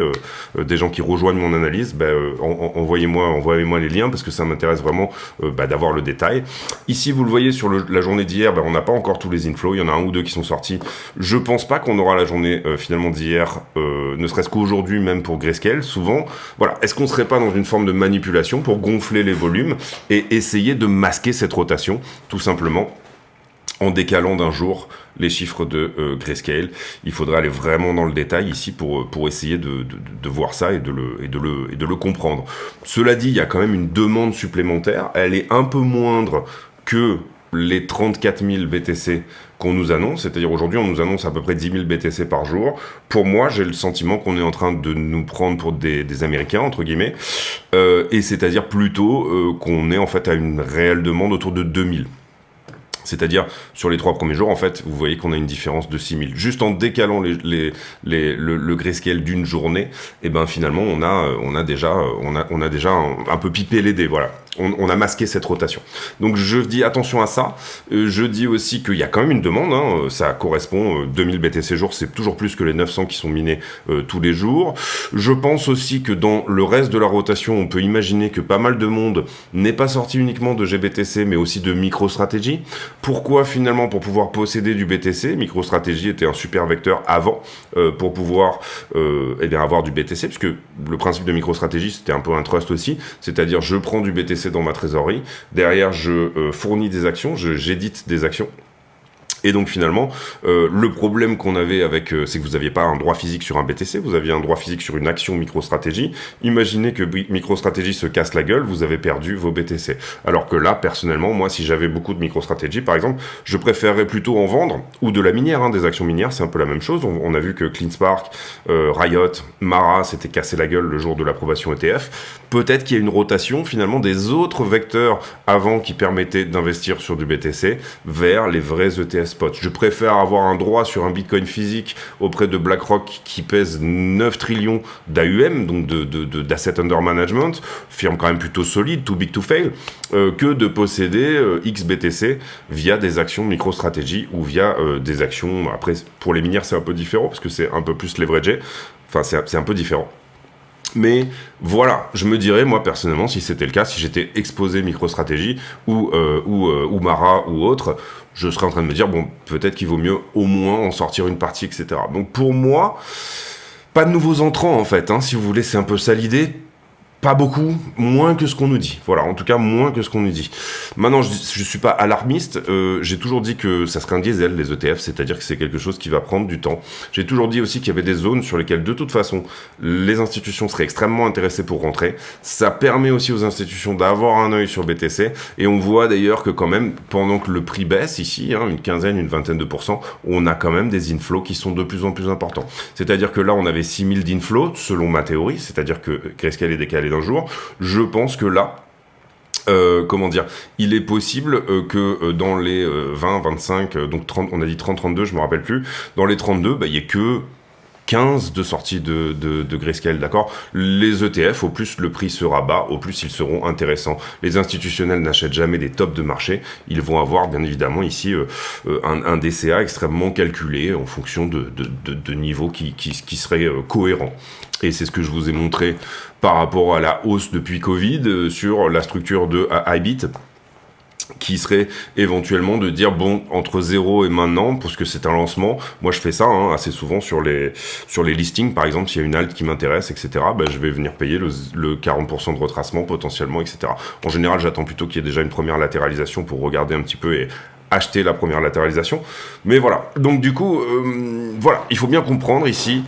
des gens qui rejoignent mon analyse, envoyez-moi les liens parce que ça m'intéresse vraiment d'avoir le détail. Ici, vous le voyez sur la journée d'hier, on n'a pas encore tous les inflows, il y en a un ou deux qui sont sortis. Je pense pas qu'on aura la journée finalement d'hier, ne serait-ce qu'aujourd'hui même pour Grayscale. Souvent, voilà, est-ce qu'on serait pas dans une forme de manipulation pour gonfler les volumes et essayer de masquer cette rotation, tout simplement en décalant d'un jour les chiffres de Grayscale. Il faudrait aller vraiment dans le détail ici pour essayer de voir ça et de le comprendre. Cela dit, il y a quand même une demande supplémentaire. Elle est un peu moindre que les 34 000 BTC qu'on nous annonce, c'est-à-dire aujourd'hui on nous annonce à peu près 10 000 BTC par jour. Pour moi, j'ai le sentiment qu'on est en train de nous prendre pour des Américains, entre guillemets, et c'est-à-dire plutôt qu'on est en fait à une réelle demande autour de 2000. C'est-à-dire, sur les 3 premiers jours, en fait, vous voyez qu'on a une différence de 6000. Juste en décalant le Grayscale d'une journée, et ben finalement, on a déjà un peu pipé les dés, voilà. On a masqué cette rotation. Donc je dis attention à ça. Je dis aussi qu'il y a quand même une demande, hein. Ça correspond, 2000 BTC jour, c'est toujours plus que les 900 qui sont minés tous les jours. Je pense aussi que dans le reste de la rotation, on peut imaginer que pas mal de monde n'est pas sorti uniquement de GBTC, mais aussi de MicroStrategy. Pourquoi finalement? Pour pouvoir posséder du BTC, MicroStrategy était un super vecteur avant pour pouvoir avoir du BTC, puisque le principe de MicroStrategy c'était un peu un trust aussi, c'est-à-dire je prends du BTC dans ma trésorerie, derrière je fournis des actions, j'édite des actions. Et donc finalement, le problème qu'on avait avec, c'est que vous n'aviez pas un droit physique sur un BTC, vous aviez un droit physique sur une action MicroStrategy. Imaginez que MicroStrategy se casse la gueule, vous avez perdu vos BTC. Alors que là, personnellement, moi, si j'avais beaucoup de MicroStrategy, par exemple, je préférerais plutôt en vendre, ou de la minière, hein, des actions minières, c'est un peu la même chose. On a vu que CleanSpark, Riot, Mara s'étaient cassé la gueule le jour de l'approbation ETF. Peut-être qu'il y a une rotation finalement des autres vecteurs avant qui permettaient d'investir sur du BTC vers les vrais ETF spot. Je préfère avoir un droit sur un Bitcoin physique auprès de BlackRock qui pèse 9 trillions d'AUM, donc d'asset under management, firme quand même plutôt solide, too big to fail, que de posséder XBTC via des actions MicroStrategy ou via des actions, après pour les minières c'est un peu différent parce que c'est un peu plus leveragé, enfin c'est un peu différent. Mais voilà, je me dirais, moi personnellement, si c'était le cas, si j'étais exposé MicroStrategy ou Mara ou autre, je serais en train de me dire, bon, peut-être qu'il vaut mieux au moins en sortir une partie, etc. Donc pour moi, pas de nouveaux entrants en fait, hein, si vous voulez, c'est un peu ça l'idée. Pas beaucoup, moins que ce qu'on nous dit. Voilà, en tout cas, moins que ce qu'on nous dit. Maintenant, je suis pas alarmiste. J'ai toujours dit que ça serait un diesel, les ETF, c'est-à-dire que c'est quelque chose qui va prendre du temps. J'ai toujours dit aussi qu'il y avait des zones sur lesquelles, de toute façon, les institutions seraient extrêmement intéressées pour rentrer. Ça permet aussi aux institutions d'avoir un œil sur BTC. Et on voit d'ailleurs que quand même, pendant que le prix baisse ici, hein, une quinzaine, une vingtaine de %, on a quand même des inflows qui sont de plus en plus importants. C'est-à-dire que là, on avait 6000 d'inflows, selon ma théorie, c'est-à-dire que Grayscale est décalé d'un jour. Je pense que là, il est possible que dans les 20, 25, donc 30, on a dit 30, 32, je me rappelle plus, dans les 32, il y ait que 15 de sorties de Grayscale, d'accord? Les ETF, au plus le prix sera bas, au plus ils seront intéressants. Les institutionnels n'achètent jamais des tops de marché, ils vont avoir bien évidemment ici un DCA extrêmement calculé en fonction de niveaux qui seraient cohérents. Et c'est ce que je vous ai montré par rapport à la hausse depuis Covid sur la structure de Ibit, qui serait éventuellement de dire, bon, entre 0 et maintenant, parce que c'est un lancement, moi je fais ça assez souvent sur les listings, par exemple, s'il y a une alt qui m'intéresse, etc., je vais venir payer le 40% de retracement potentiellement, etc. En général, j'attends plutôt qu'il y ait déjà une première latéralisation pour regarder un petit peu et acheter la première latéralisation. Mais voilà, donc du coup, voilà, il faut bien comprendre ici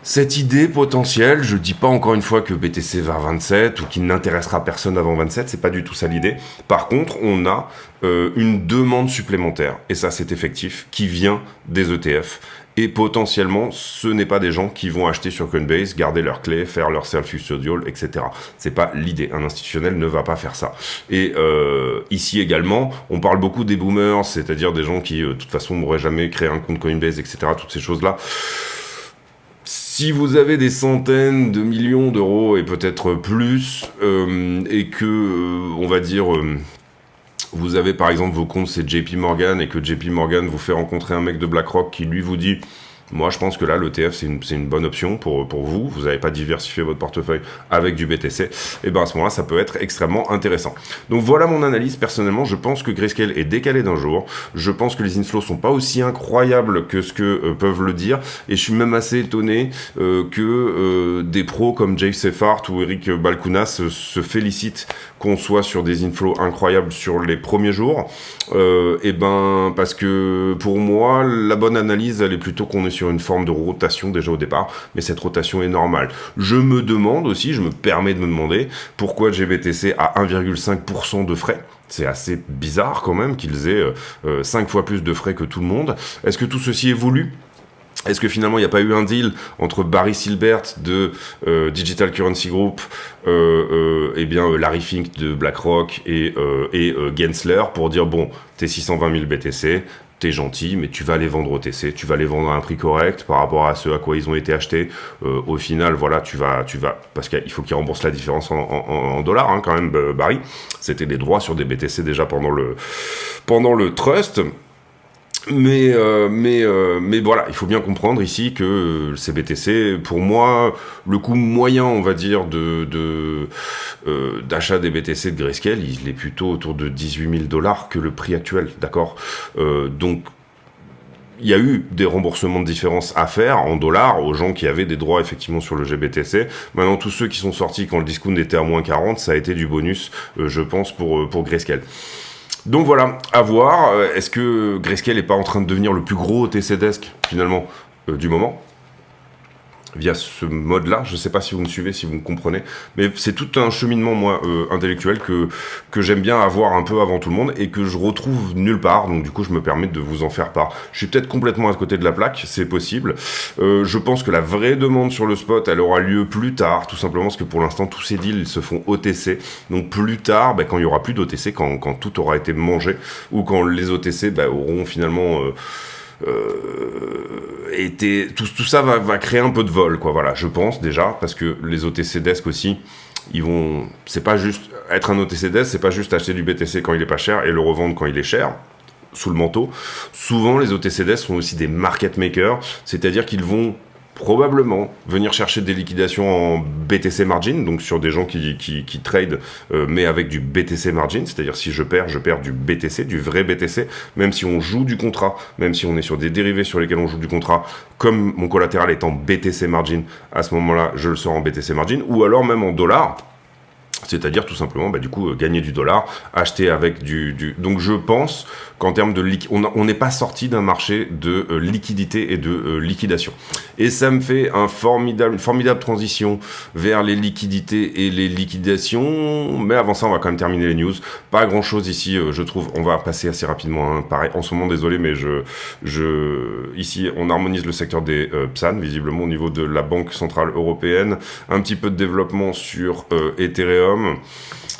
cette idée potentielle. Je dis pas encore une fois que BTC va à 27 ou qu'il n'intéressera personne avant 27, c'est pas du tout ça l'idée. Par contre, on a une demande supplémentaire, et ça c'est effectif, qui vient des ETF. et potentiellement ce n'est pas des gens qui vont acheter sur Coinbase, garder leurs clés, faire leur self-custodial, etc. C'est pas l'idée, un institutionnel ne va pas faire ça. Et ici également, on parle beaucoup des boomers, c'est-à-dire des gens qui de toute façon n'auraient jamais créé un compte Coinbase, etc. Toutes ces choses-là. Si vous avez des centaines de millions d'euros et peut-être plus, et que, on va dire, vous avez par exemple vos comptes, c'est JP Morgan, et que JP Morgan vous fait rencontrer un mec de BlackRock qui lui vous dit moi je pense que là l'ETF c'est une bonne option pour vous, vous n'avez pas diversifié votre portefeuille avec du BTC, et bien à ce moment-là ça peut être extrêmement intéressant. Donc voilà mon analyse. Personnellement je pense que Grayscale est décalé d'un jour, je pense que les inflows sont pas aussi incroyables que ce que peuvent le dire, et je suis même assez étonné que des pros comme Jay Seyffart ou Eric Balchunas se félicitent qu'on soit sur des inflows incroyables sur les premiers jours, et ben parce que pour moi la bonne analyse elle est plutôt qu'on est sur une forme de rotation déjà au départ, mais cette rotation est normale. Je me demande aussi, je me permets de me demander pourquoi GBTC a 1,5% de frais. C'est assez bizarre quand même qu'ils aient 5 fois plus de frais que tout le monde. Est-ce que tout ceci est voulu ? Est-ce que finalement il n'y a pas eu un deal entre Barry Silbert de Digital Currency Group, et bien Larry Fink de BlackRock et Gensler pour dire bon, t'es 620 000 BTC, t'es gentil, mais tu vas les vendre au TC, tu vas les vendre à un prix correct par rapport à ce à quoi ils ont été achetés. Au final, voilà, tu vas, parce qu'il faut qu'ils remboursent la différence en dollars, hein, quand même, Barry. C'était des droits sur des BTC déjà pendant le trust. Mais voilà, il faut bien comprendre ici que ces BTC, pour moi, le coût moyen, on va dire, d'achat des BTC de Grayscale, il est plutôt autour de 18 000 $ que le prix actuel, d'accord ? Donc, il y a eu des remboursements de différence à faire en dollars aux gens qui avaient des droits effectivement sur le GBTC. Maintenant, tous ceux qui sont sortis quand le discount était à moins 40, ça a été du bonus, je pense, pour Grayscale. Donc voilà, à voir. Est-ce que Grayscale n'est pas en train de devenir le plus gros OTC Desk, finalement, du moment ? Via ce mode-là, je ne sais pas si vous me suivez, si vous me comprenez, mais c'est tout un cheminement, moi, intellectuel que j'aime bien avoir un peu avant tout le monde et que je retrouve nulle part, donc du coup je me permets de vous en faire part. Je suis peut-être complètement à côté de la plaque, c'est possible. Je pense que la vraie demande sur le spot, elle aura lieu plus tard, tout simplement parce que pour l'instant tous ces deals ils se font OTC, donc plus tard, quand il n'y aura plus d'OTC, quand tout aura été mangé, ou quand les OTC auront finalement... tout ça va créer un peu de vol, quoi. Voilà, je pense déjà, parce que les OTC Desk aussi, c'est pas juste être un OTC Desk, c'est pas juste acheter du BTC quand il est pas cher et le revendre quand il est cher sous le manteau. Souvent les OTC Desk sont aussi des market makers, c'est-à-dire qu'ils vont probablement venir chercher des liquidations en BTC margin, donc sur des gens qui trade, mais avec du BTC margin, c'est-à-dire si je perds du BTC, du vrai BTC, même si on joue du contrat, même si on est sur des dérivés sur lesquels on joue du contrat, comme mon collatéral est en BTC margin, à ce moment-là, je le sors en BTC margin, ou alors même en dollars, c'est-à-dire tout simplement, gagner du dollar, acheter avec Donc je pense qu'en termes de on n'est pas sorti d'un marché de liquidité et de liquidation. Et ça me fait une formidable transition vers les liquidités et les liquidations. Mais avant ça, on va quand même terminer les news. Pas grand-chose ici, je trouve. On va passer assez rapidement. Hein. Pareil, en ce moment, désolé, mais ici, on harmonise le secteur des PSAN, visiblement au niveau de la Banque Centrale Européenne. Un petit peu de développement sur Ethereum.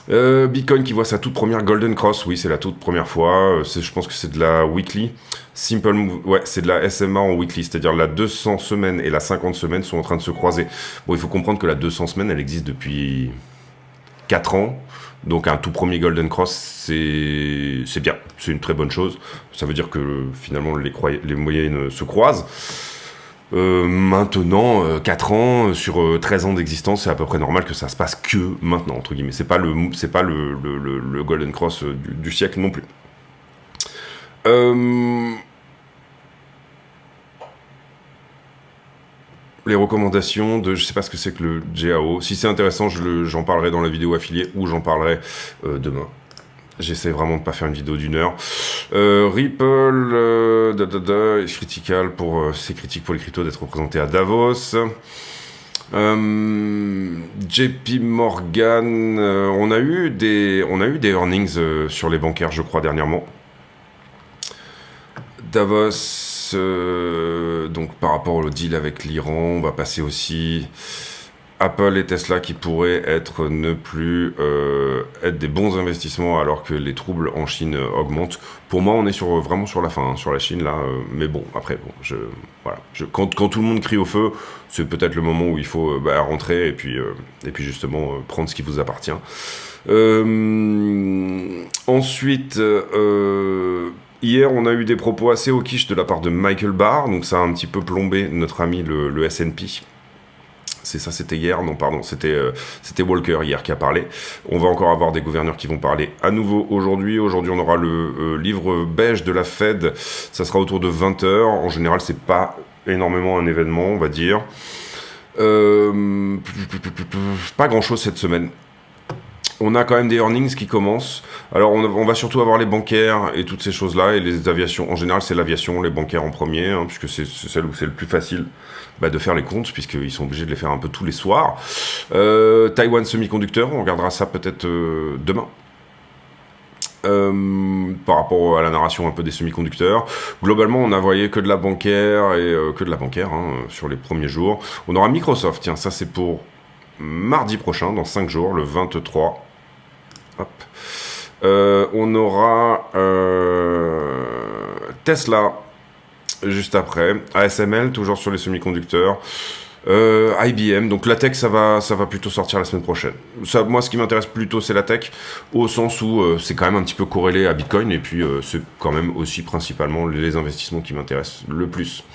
Bitcoin qui voit sa toute première Golden Cross, oui, c'est la toute première fois. Je pense que c'est de la weekly. Simple Move, ouais, c'est de la SMA en weekly, c'est-à-dire la 200 semaines et la 50 semaines sont en train de se croiser. Bon, il faut comprendre que la 200 semaines, elle existe depuis 4 ans. Donc un tout premier Golden Cross, c'est bien, c'est une très bonne chose. Ça veut dire que finalement les moyennes se croisent. Maintenant, 4 ans, sur 13 ans d'existence, c'est à peu près normal que ça se passe que maintenant, entre guillemets. C'est pas le Golden Cross du siècle non plus. Les recommandations je sais pas ce que c'est que le GAO. Si c'est intéressant, j'en parlerai dans la vidéo affiliée ou j'en parlerai demain. J'essaie vraiment de pas faire une vidéo d'1 heure. Ripple, est critical c'est critique pour les cryptos d'être représenté à Davos. JP Morgan, on a eu des earnings sur les bancaires, je crois, dernièrement. Davos, donc par rapport au deal avec l'Iran, on va passer aussi Apple et Tesla qui pourraient ne plus être des bons investissements alors que les troubles en Chine augmentent. Pour moi, on est vraiment sur la fin, sur la Chine là. Mais bon, après, voilà. Quand tout le monde crie au feu, c'est peut-être le moment où il faut rentrer et puis justement prendre ce qui vous appartient. Ensuite, hier, on a eu des propos assez au quiche de la part de Michael Barr, donc ça a un petit peu plombé notre ami le S&P. C'était hier, non pardon, c'était Walker hier qui a parlé. On va encore avoir des gouverneurs qui vont parler à nouveau aujourd'hui. Aujourd'hui, on aura le livre beige de la Fed, ça sera autour de 20h. En général, c'est pas énormément un événement, on va dire. Pas grand-chose cette semaine. On a quand même des earnings qui commencent. Alors, on va surtout avoir les bancaires et toutes ces choses-là, et les aviations. En général, c'est l'aviation, les bancaires en premier, puisque c'est celle où c'est le plus facile de faire les comptes, puisqu'ils sont obligés de les faire un peu tous les soirs. Taiwan Semiconductor, on regardera ça peut-être demain. Par rapport à la narration un peu des semi-conducteurs. Globalement, on a voyé que de la bancaire et que de la bancaire sur les premiers jours. On aura Microsoft, tiens, ça c'est pour mardi prochain, dans 5 jours, le 23. Hop. On aura Tesla juste après, ASML toujours sur les semi-conducteurs, IBM, donc la tech ça va plutôt sortir la semaine prochaine. Ça, moi ce qui m'intéresse plutôt c'est la tech, au sens où c'est quand même un petit peu corrélé à Bitcoin, et puis c'est quand même aussi principalement les investissements qui m'intéressent le plus.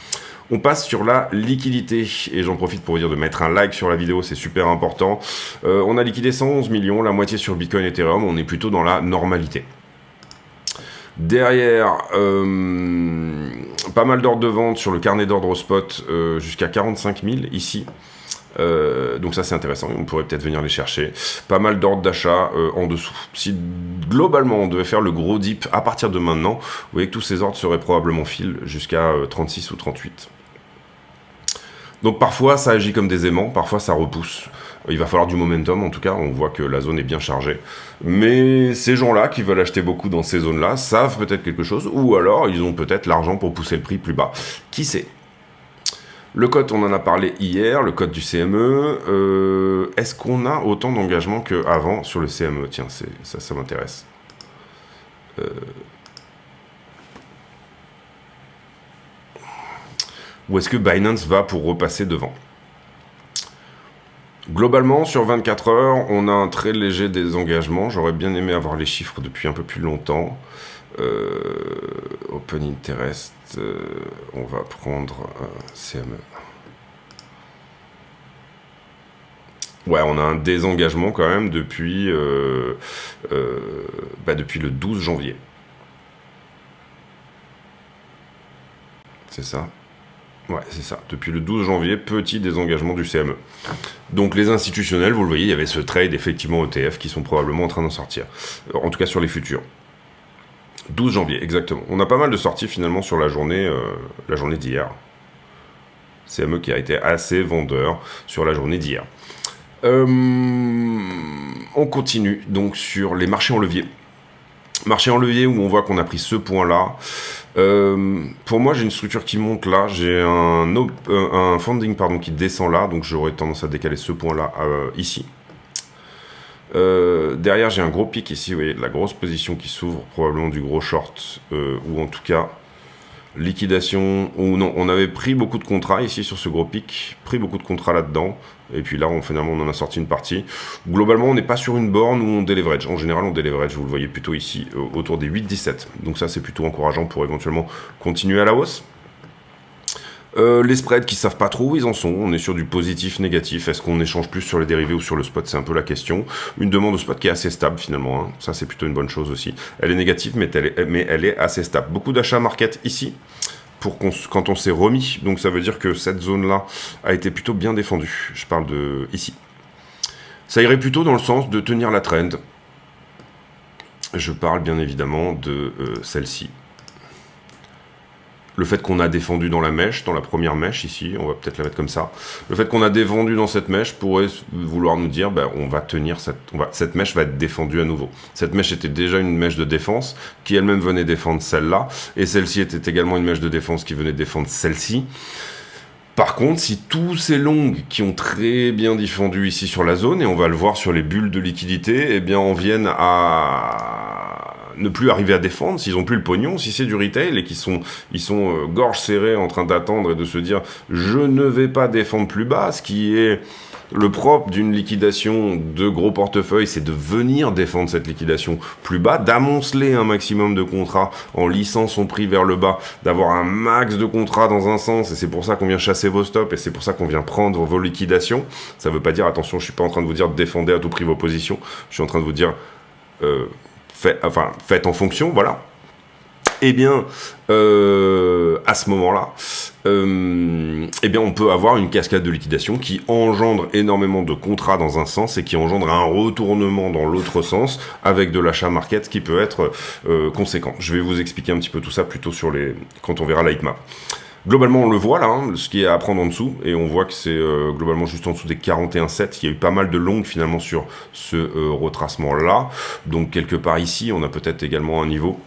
On passe sur la liquidité, et j'en profite pour vous dire de mettre un like sur la vidéo, c'est super important. On a liquidé 111 millions, la moitié sur Bitcoin et Ethereum, on est plutôt dans la normalité. Derrière, pas mal d'ordres de vente sur le carnet d'ordre au spot, jusqu'à 45 000 ici. Donc ça c'est intéressant, on pourrait peut-être venir les chercher. Pas mal d'ordres d'achat en dessous. Si globalement on devait faire le gros dip à partir de maintenant, vous voyez que tous ces ordres seraient probablement fil jusqu'à 36 ou 38. Donc parfois ça agit comme des aimants, parfois ça repousse. Il va falloir du momentum, en tout cas, on voit que la zone est bien chargée. Mais ces gens-là qui veulent acheter beaucoup dans ces zones-là savent peut-être quelque chose, ou alors ils ont peut-être l'argent pour pousser le prix plus bas. Qui sait ? Le code, on en a parlé hier, le code du CME. Est-ce qu'on a autant d'engagement qu'avant sur le CME ? Tiens, ça m'intéresse. Ou est-ce que Binance va pour repasser devant ? Globalement, sur 24 heures, on a un très léger désengagement. J'aurais bien aimé avoir les chiffres depuis un peu plus longtemps. Open Interest, on va prendre CME. Ouais, on a un désengagement quand même depuis le 12 janvier. C'est ça ? Ouais, c'est ça. Depuis le 12 janvier, petit désengagement du CME. Donc les institutionnels, vous le voyez, il y avait ce trade effectivement ETF qui sont probablement en train d'en sortir. En tout cas sur les futurs. 12 janvier, exactement. On a pas mal de sorties finalement sur la journée d'hier. CME qui a été assez vendeur sur la journée d'hier. On continue donc sur les marchés en levier. Marché en levier où on voit qu'on a pris ce point-là. Pour moi, j'ai une structure qui monte là. J'ai un funding qui descend là. Donc, j'aurais tendance à décaler ce point-là ici. Derrière, j'ai un gros pic ici. Vous voyez, de la grosse position qui s'ouvre. Probablement du gros short. Ou en tout cas, liquidation. Ou non, on avait pris beaucoup de contrats ici sur ce gros pic. Pris beaucoup de contrats là-dedans. Et puis là, finalement, on en a sorti une partie. Globalement, on n'est pas sur une borne où on déleverage. En général, on déleverage, vous le voyez plutôt ici, autour des 8-17. Donc ça, c'est plutôt encourageant pour éventuellement continuer à la hausse. Les spreads qui ne savent pas trop où ils en sont. On est sur du positif, négatif. Est-ce qu'on échange plus sur les dérivés ou sur le spot ? C'est un peu la question. Une demande au spot qui est assez stable, finalement. Ça, c'est plutôt une bonne chose aussi. Elle est négative, mais elle est assez stable. Beaucoup d'achats market ici. Quand on s'est remis, donc ça veut dire que cette zone-là a été plutôt bien défendue. Je parle de ici. Ça irait plutôt dans le sens de tenir la trend. Je parle bien évidemment de celle-ci. Le fait qu'on a défendu dans la mèche, dans la première mèche ici, on va peut-être la mettre comme ça. Le fait qu'on a défendu dans cette mèche pourrait vouloir nous dire, ben, on va tenir cette mèche va être défendue à nouveau. Cette mèche était déjà une mèche de défense qui elle-même venait défendre celle-là, et celle-ci était également une mèche de défense qui venait défendre celle-ci. Par contre, si tous ces longs qui ont très bien défendu ici sur la zone, et on va le voir sur les bulles de liquidité, eh bien, en viennent à ne plus arriver à défendre, s'ils ont plus le pognon, si c'est du retail et qu'ils sont, gorge serrée en train d'attendre et de se dire je ne vais pas défendre plus bas, ce qui est le propre d'une liquidation de gros portefeuille, c'est de venir défendre cette liquidation plus bas, d'amonceler un maximum de contrats en lissant son prix vers le bas, d'avoir un max de contrats dans un sens, et c'est pour ça qu'on vient chasser vos stops, et c'est pour ça qu'on vient prendre vos liquidations. Ça veut pas dire, attention, je suis pas en train de vous dire défendez à tout prix vos positions, je suis en train de vous dire faites en fonction, voilà. Eh bien, à ce moment-là, eh bien, on peut avoir une cascade de liquidation qui engendre énormément de contrats dans un sens et qui engendre un retournement dans l'autre sens avec de l'achat market qui peut être conséquent. Je vais vous expliquer un petit peu tout ça plutôt quand on verra la heatmap. Globalement, on le voit là, hein, ce qui est à prendre en dessous, et on voit que c'est globalement juste en dessous des 41,7. Il y a eu pas mal de longues finalement sur ce retracement-là. Donc quelque part ici, on a peut-être également un niveau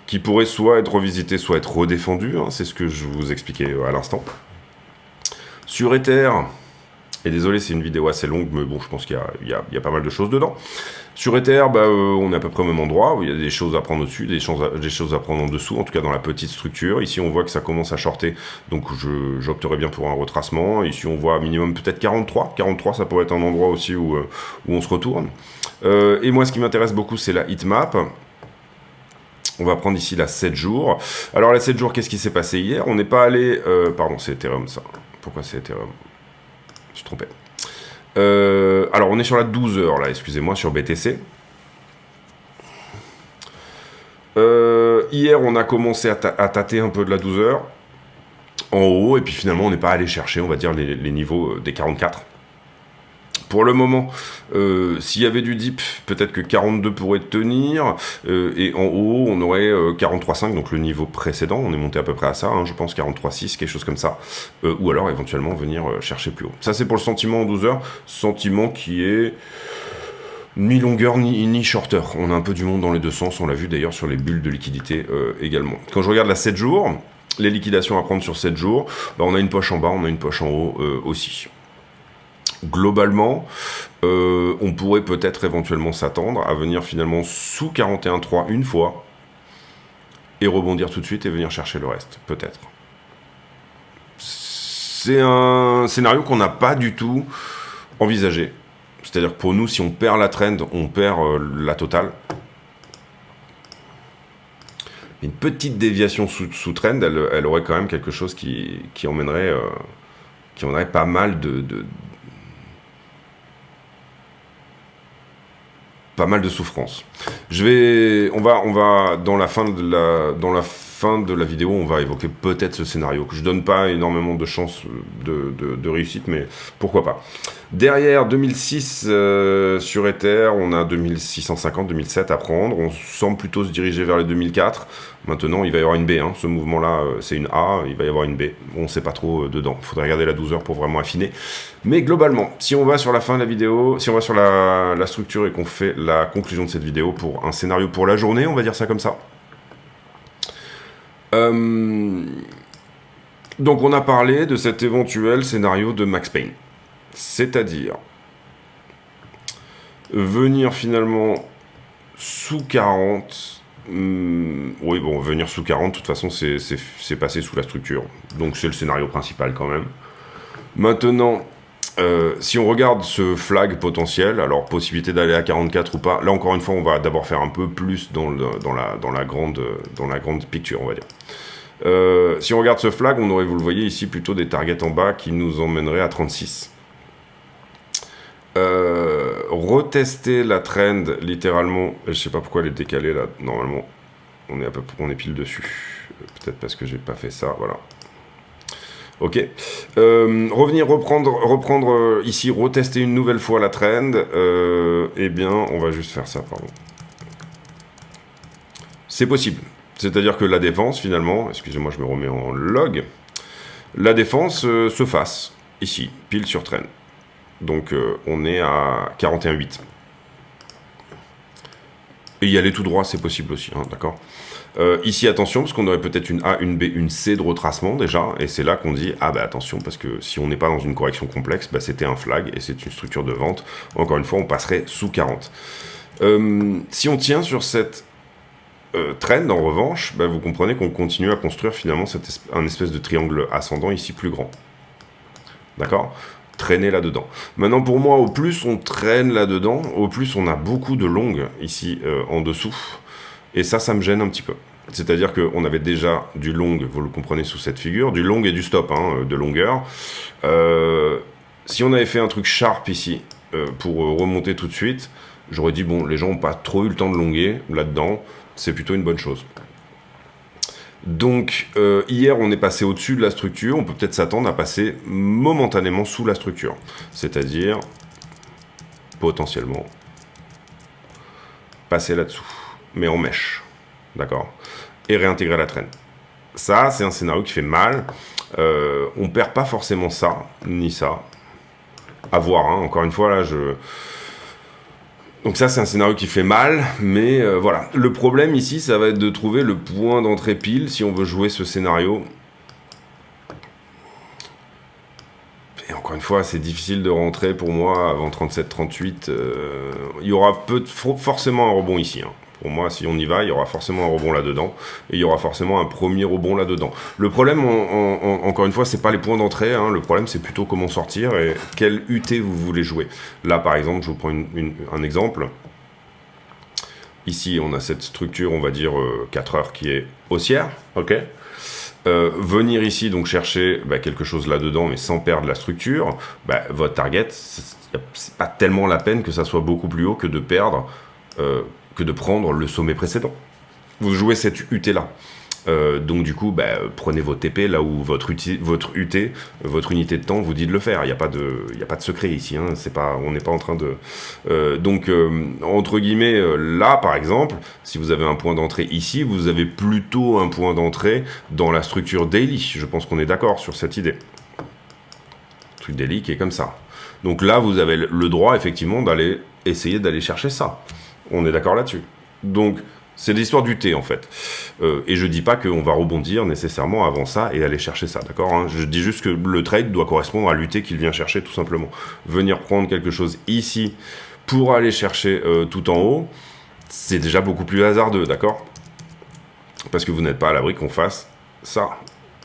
qui pourrait soit être revisité, soit être redéfendu, hein, c'est ce que je vous expliquais à l'instant. Sur Ether, et désolé c'est une vidéo assez longue, mais bon je pense qu'il y a pas mal de choses dedans. Sur Ether, on est à peu près au même endroit, où il y a des choses à prendre au-dessus, des choses à prendre en dessous, en tout cas dans la petite structure. Ici on voit que ça commence à shorter, donc j'opterais bien pour un retracement. Ici on voit minimum peut-être 43. 43 ça pourrait être un endroit aussi où on se retourne. Et moi ce qui m'intéresse beaucoup c'est la heatmap. On va prendre ici la 7 jours. Alors la 7 jours, qu'est-ce qui s'est passé hier? On n'est pas allé... pardon, c'est Ethereum ça. Pourquoi c'est Ethereum? Je suis trompé. Alors on est sur la 12 heures là, excusez-moi, sur BTC. Hier, on a commencé à tâter un peu de la 12 heures en haut, et puis finalement, on n'est pas allé chercher, on va dire, les niveaux des 44. Pour le moment, s'il y avait du dip, peut-être que 42 pourrait tenir, et en haut, on aurait 43,5, donc le niveau précédent, on est monté à peu près à ça, hein, je pense 43,6, quelque chose comme ça, ou alors éventuellement venir chercher plus haut. Ça, c'est pour le sentiment en 12 heures, sentiment qui est ni longueur ni shorter. On a un peu du monde dans les deux sens, on l'a vu d'ailleurs sur les bulles de liquidité également. Quand je regarde la 7 jours, les liquidations à prendre sur 7 jours, on a une poche en bas, on a une poche en haut aussi. Globalement, on pourrait peut-être éventuellement s'attendre à venir finalement sous 41,3 une fois et rebondir tout de suite et venir chercher le reste, peut-être. C'est un scénario qu'on n'a pas du tout envisagé. C'est-à-dire que pour nous, si on perd la trend, on perd la totale. Une petite déviation sous trend, elle aurait quand même quelque chose qui emmènerait pas mal de souffrance. On va dans la fin de la vidéo, on va évoquer peut-être ce scénario que je donne pas énormément de chances de réussite, mais pourquoi pas. Derrière 2006 sur Ether, on a 2650, 2007 à prendre. On semble plutôt se diriger vers les 2004. Maintenant, il va y avoir une B. Hein. Ce mouvement-là, c'est une A. Il va y avoir une B. On ne sait pas trop dedans. Il faudrait regarder la 12 heures pour vraiment affiner. Mais globalement, si on va sur la fin de la vidéo, si on va sur la structure et qu'on fait la conclusion de cette vidéo pour un scénario pour la journée, on va dire ça comme ça. Donc, on a parlé de cet éventuel scénario de Max Payne. C'est-à-dire venir finalement sous 40. Oui, bon, venir sous 40, de toute façon, c'est passé sous la structure. Donc, c'est le scénario principal quand même. Maintenant, si on regarde ce flag potentiel, alors possibilité d'aller à 44 ou pas, là encore une fois, on va d'abord faire un peu plus dans la grande picture, on va dire. Si on regarde ce flag, on aurait, vous le voyez ici, plutôt des targets en bas qui nous emmèneraient à 36. Retester la trend littéralement, je sais pas pourquoi elle est décalée là, normalement on est pile dessus, peut-être parce que j'ai pas fait ça, voilà. Ok, reprendre ici, retester une nouvelle fois la trend, eh bien on va juste faire ça, pardon. C'est possible. C'est-à-dire que la défense, finalement, excusez-moi, je me remets en log, la défense se fasse, ici, pile sur traîne. Donc on est à 41,8. Et y aller tout droit, c'est possible aussi, hein, d'accord. Ici, attention, parce qu'on aurait peut-être une A, une B, une C de retracement déjà, et c'est là qu'on dit, ah bah attention, parce que si on n'est pas dans une correction complexe, bah, c'était un flag, et c'est une structure de vente. Encore une fois, on passerait sous 40. Si on tient sur cette trend, en revanche, bah, vous comprenez qu'on continue à construire finalement un espèce de triangle ascendant ici plus grand. D'accord ? Traîner là-dedans. Maintenant, pour moi, au plus on traîne là-dedans, au plus on a beaucoup de longues ici en dessous. Et ça me gêne un petit peu. C'est-à-dire qu'on avait déjà du long, vous le comprenez sous cette figure, du long et du stop, hein, de longueur. Si on avait fait un truc sharp ici, pour remonter tout de suite, j'aurais dit, bon, les gens n'ont pas trop eu le temps de longuer là-dedans, c'est plutôt une bonne chose. Donc, hier, on est passé au-dessus de la structure, on peut peut-être s'attendre à passer momentanément sous la structure. C'est-à-dire, potentiellement, passer là-dessous. Mais en mèche, d'accord, et réintégrer la traîne. Ça, c'est un scénario qui fait mal. On perd pas forcément ça, ni ça. À voir, hein. Encore une fois, là, donc ça, c'est un scénario qui fait mal, mais voilà. Le problème ici, ça va être de trouver le point d'entrée pile, si on veut jouer ce scénario. Et encore une fois, c'est difficile de rentrer pour moi avant 37-38. Il y aura forcément un rebond ici, hein. Pour moi, si on y va, il y aura forcément un rebond là-dedans. Et il y aura forcément un premier rebond là-dedans. Le problème, encore une fois, c'est pas les points d'entrée. Hein. Le problème, c'est plutôt comment sortir et quel UT vous voulez jouer. Là, par exemple, je vous prends un exemple. Ici, on a cette structure, on va dire 4 heures qui est haussière. Ok. Venir ici, donc chercher quelque chose là-dedans, mais sans perdre la structure. Votre target, c'est pas tellement la peine que ça soit beaucoup plus haut que de perdre... que de prendre le sommet précédent. Vous jouez cette UT là. Donc du coup, prenez votre TP là où votre UT, votre unité de temps vous dit de le faire. Il n'y a pas de secret ici. Hein. On n'est pas en train de... donc, entre guillemets, là, par exemple, si vous avez un point d'entrée ici, vous avez plutôt un point d'entrée dans la structure daily. Je pense qu'on est d'accord sur cette idée. Truc daily qui est comme ça. Donc là, vous avez le droit, effectivement, essayer d'aller chercher ça. On est d'accord là-dessus. Donc, c'est l'histoire du T, en fait. Et je dis pas qu'on va rebondir nécessairement avant ça et aller chercher ça, d'accord, hein. Je dis juste que le trade doit correspondre à l'UT qu'il vient chercher, tout simplement. Venir prendre quelque chose ici pour aller chercher tout en haut, c'est déjà beaucoup plus hasardeux, d'accord? Parce que vous n'êtes pas à l'abri qu'on fasse ça.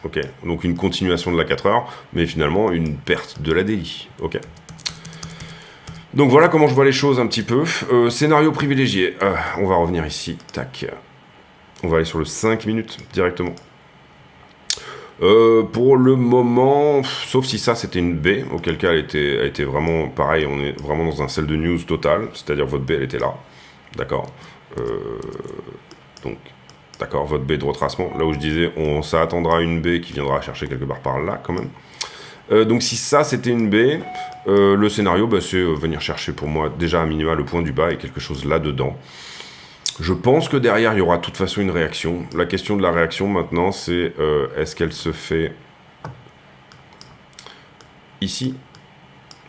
Ok. Donc, une continuation de la 4 heures, mais finalement, une perte de la DI. Ok. Donc voilà comment je vois les choses un petit peu. Scénario privilégié. On va revenir ici. Tac. On va aller sur le 5 minutes directement. Pour le moment, sauf si ça c'était une B, auquel cas elle était vraiment pareil. On est vraiment dans un sell de news total. C'est-à-dire votre B elle était là. D'accord. Donc, d'accord, votre B de retracement. Là où je disais, ça attendra une B qui viendra chercher quelque part par là quand même. Donc si ça c'était une B, le scénario c'est venir chercher pour moi déjà à minima le point du bas et quelque chose là-dedans. Je pense que derrière il y aura de toute façon une réaction. La question de la réaction maintenant c'est est-ce qu'elle se fait ici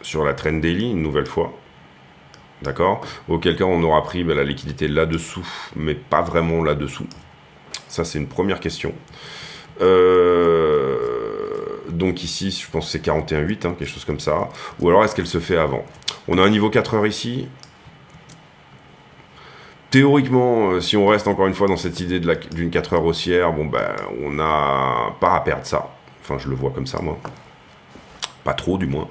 sur la trend daily une nouvelle fois. D'accord. Auquel cas on aura pris la liquidité là-dessous mais pas vraiment là-dessous. Ça c'est une première question. Donc ici, je pense que c'est 41,8, hein, quelque chose comme ça. Ou alors, est-ce qu'elle se fait avant? On a un niveau 4 heures ici. Théoriquement, si on reste encore une fois dans cette idée d'une 4 heures haussière, on n'a pas à perdre ça. Enfin, je le vois comme ça, moi. Pas trop, du moins.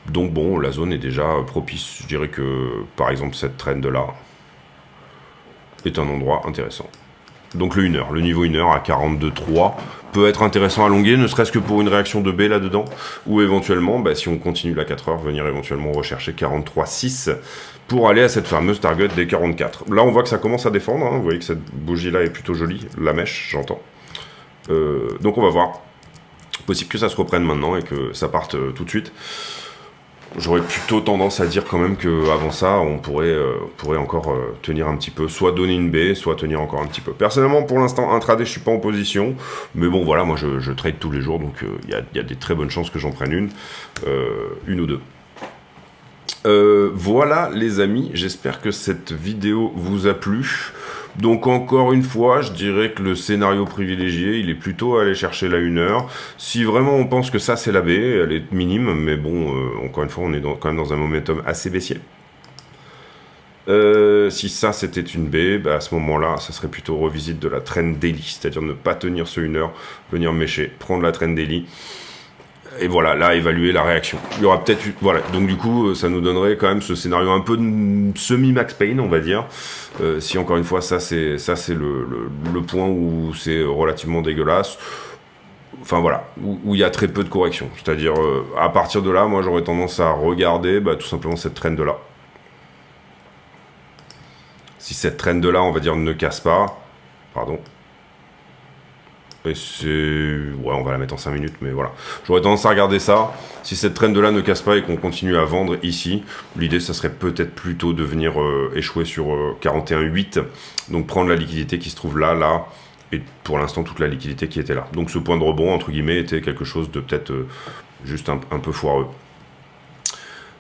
Donc bon, la zone est déjà propice. Je dirais que, par exemple, cette trend-là est un endroit intéressant. Donc le 1 heure, le niveau 1 heure à 42,3 peut être intéressant à longuer, ne serait-ce que pour une réaction de B là-dedans, ou éventuellement, si on continue la 4 heures, venir éventuellement rechercher 43,6 pour aller à cette fameuse target des 44. Là, on voit que ça commence à défendre, hein. Vous voyez que cette bougie-là est plutôt jolie, la mèche, j'entends. Donc on va voir. Possible que ça se reprenne maintenant et que ça parte tout de suite. J'aurais plutôt tendance à dire quand même qu'avant ça, on pourrait encore tenir un petit peu, soit donner une baie, soit tenir encore un petit peu. Personnellement, pour l'instant, intraday, je suis pas en position, mais bon, voilà, moi je trade tous les jours, donc il y a des très bonnes chances que j'en prenne une ou deux. Voilà les amis, j'espère que cette vidéo vous a plu. Donc encore une fois, je dirais que le scénario privilégié, il est plutôt à aller chercher la 1 heure. Si vraiment on pense que ça c'est la baie, elle est minime, mais bon, encore une fois, on est quand même dans un momentum assez baissier. Si ça c'était une baie, bah, à ce moment-là, ça serait plutôt revisite de la trend daily, c'est-à-dire ne pas tenir ce 1 heure, venir mécher, prendre la trend daily. Et voilà, là, évaluer la réaction. Il y aura peut-être... Voilà, donc du coup, ça nous donnerait quand même ce scénario un peu de semi-Max Payne, on va dire. Si, encore une fois, ça, c'est le point où c'est relativement dégueulasse. Enfin, voilà, où il y a très peu de corrections. C'est-à-dire, à partir de là, moi, j'aurais tendance à regarder tout simplement cette trend-là. Si cette trend-là, on va dire, ne casse pas... Pardon... Et c'est... Ouais, on va la mettre en 5 minutes, mais voilà. J'aurais tendance à regarder ça. Si cette trend-là ne casse pas et qu'on continue à vendre ici, l'idée, ça serait peut-être plutôt de venir échouer sur 41,8. Donc prendre la liquidité qui se trouve là, là, et pour l'instant, toute la liquidité qui était là. Donc ce point de rebond, entre guillemets, était quelque chose de peut-être juste un peu foireux.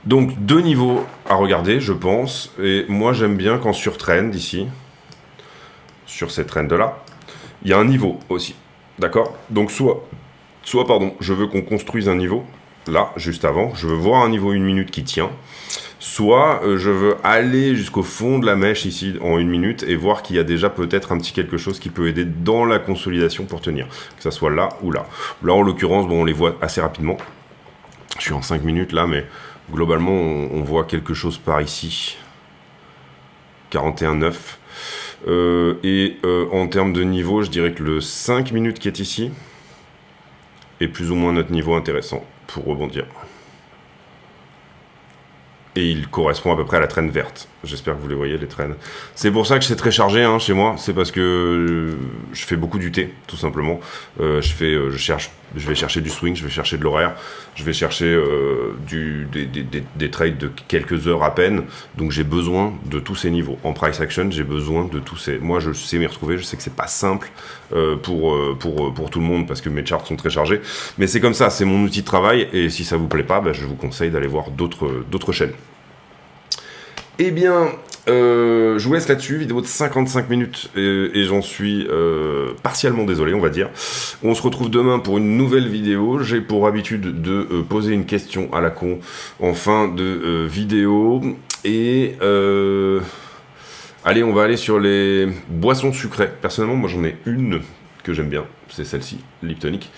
Donc deux niveaux à regarder, je pense. Et moi, j'aime bien quand sur trend, ici, sur ces trends-là, il y a un niveau aussi. D'accord? Donc soit pardon, je veux qu'on construise un niveau, là, juste avant, je veux voir un niveau 1 minute qui tient, soit je veux aller jusqu'au fond de la mèche ici en 1 minute et voir qu'il y a déjà peut-être un petit quelque chose qui peut aider dans la consolidation pour tenir, que ça soit là ou là. Là, en l'occurrence, bon, on les voit assez rapidement. Je suis en 5 minutes là, mais globalement, on voit quelque chose par ici. 41,9. En termes de niveau, je dirais que le 5 minutes qui est ici est plus ou moins notre niveau intéressant pour rebondir. Et il correspond à peu près à la traîne verte. J'espère que vous les voyez, les traînes. C'est pour ça que c'est très chargé chez moi. C'est parce que je fais beaucoup du thé, tout simplement. Je vais chercher du swing, je vais chercher de l'horaire, je vais chercher des trades de quelques heures à peine. Donc j'ai besoin de tous ces niveaux. En price action, j'ai besoin de tous ces... Moi, je sais m'y retrouver. Je sais que c'est pas simple pour tout le monde parce que mes charts sont très chargés. Mais c'est comme ça, c'est mon outil de travail. Et si ça vous plaît pas, je vous conseille d'aller voir d'autres chaînes. Eh bien, je vous laisse là-dessus, vidéo de 55 minutes, et j'en suis partiellement désolé, on va dire. On se retrouve demain pour une nouvelle vidéo. J'ai pour habitude de poser une question à la con en fin de vidéo. Et allez, on va aller sur les boissons sucrées. Personnellement, moi j'en ai une que j'aime bien, c'est celle-ci, Liptonic.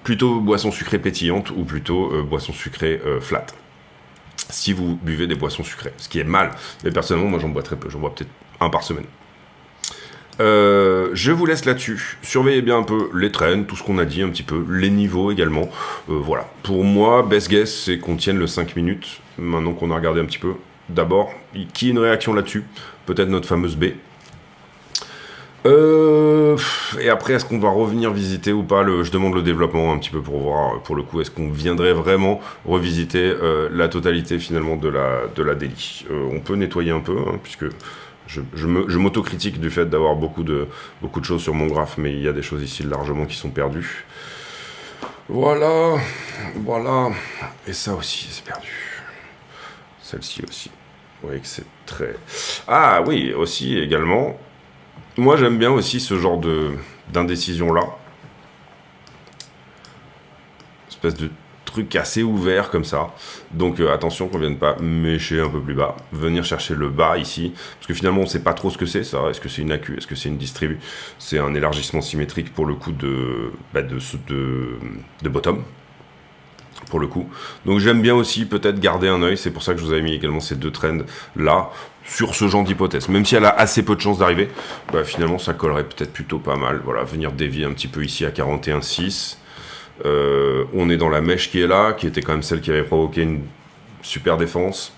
Plutôt boisson sucrée pétillante ou plutôt boisson sucrée flat. Si vous buvez des boissons sucrées, ce qui est mal, mais personnellement moi j'en bois très peu, j'en bois peut-être un par semaine. Je vous laisse là-dessus, surveillez bien un peu les trends, tout ce qu'on a dit un petit peu, les niveaux également. Voilà, pour moi, best guess c'est qu'on tienne le 5 minutes, maintenant qu'on a regardé un petit peu. D'abord, qui a une réaction là-dessus? Peut-être notre fameuse B. Et après, est-ce qu'on va revenir visiter ou pas je demande le développement un petit peu pour voir, pour le coup, est-ce qu'on viendrait vraiment revisiter la totalité finalement de la daily. On peut nettoyer un peu, puisque je m'autocritique du fait d'avoir beaucoup de choses sur mon graphe, mais il y a des choses ici largement qui sont perdues. Voilà, et ça aussi, c'est perdu. Celle-ci aussi. Vous voyez que c'est très... Ah oui, aussi, également... Moi, j'aime bien aussi ce genre d'indécision-là. Espèce de truc assez ouvert comme ça. Donc attention qu'on ne vienne pas mécher un peu plus bas. Venir chercher le bas ici. Parce que finalement, on ne sait pas trop ce que c'est ça. Est-ce que c'est une AQ? Est-ce que c'est une distribu? C'est un élargissement symétrique pour le coup de bottom. Pour le coup. Donc j'aime bien aussi peut-être garder un œil. C'est pour ça que je vous avais mis également ces deux trends là. Sur ce genre d'hypothèse, même si elle a assez peu de chances d'arriver, finalement ça collerait peut-être plutôt pas mal. Voilà, venir dévier un petit peu ici à 41,6. On est dans la mèche qui est là, qui était quand même celle qui avait provoqué une super défense.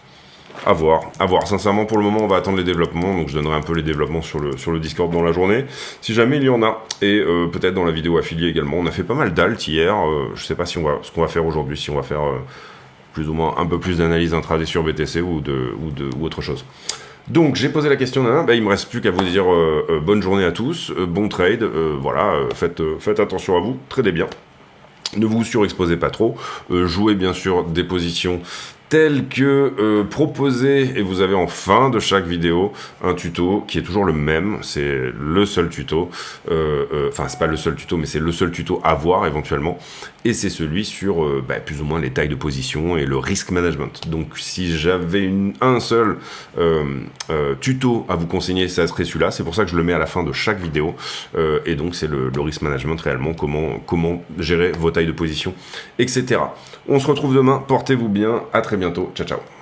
À voir, à voir. Sincèrement, pour le moment, on va attendre les développements, donc je donnerai un peu les développements sur le Discord dans la journée, si jamais il y en a, et peut-être dans la vidéo affiliée également. On a fait pas mal d'alt hier, je sais pas si ce qu'on va faire aujourd'hui, si on va faire plus ou moins un peu plus d'analyse intraday sur BTC ou autre chose. Donc j'ai posé la question d'un, il me reste plus qu'à vous dire bonne journée à tous, bon trade, voilà, faites attention à vous, tradez bien. Ne vous surexposez pas trop, jouez bien sûr des positions telles que proposées, et vous avez en fin de chaque vidéo un tuto qui est toujours le même, c'est le seul tuto, enfin c'est pas le seul tuto, mais c'est le seul tuto à voir éventuellement, et c'est celui sur plus ou moins les tailles de position et le risk management. Donc si j'avais un seul tuto à vous conseiller, ça serait celui-là, c'est pour ça que je le mets à la fin de chaque vidéo, et donc c'est le risk management réellement, comment gérer vos tailles de position, etc. On se retrouve demain, portez-vous bien, à très bientôt, ciao ciao.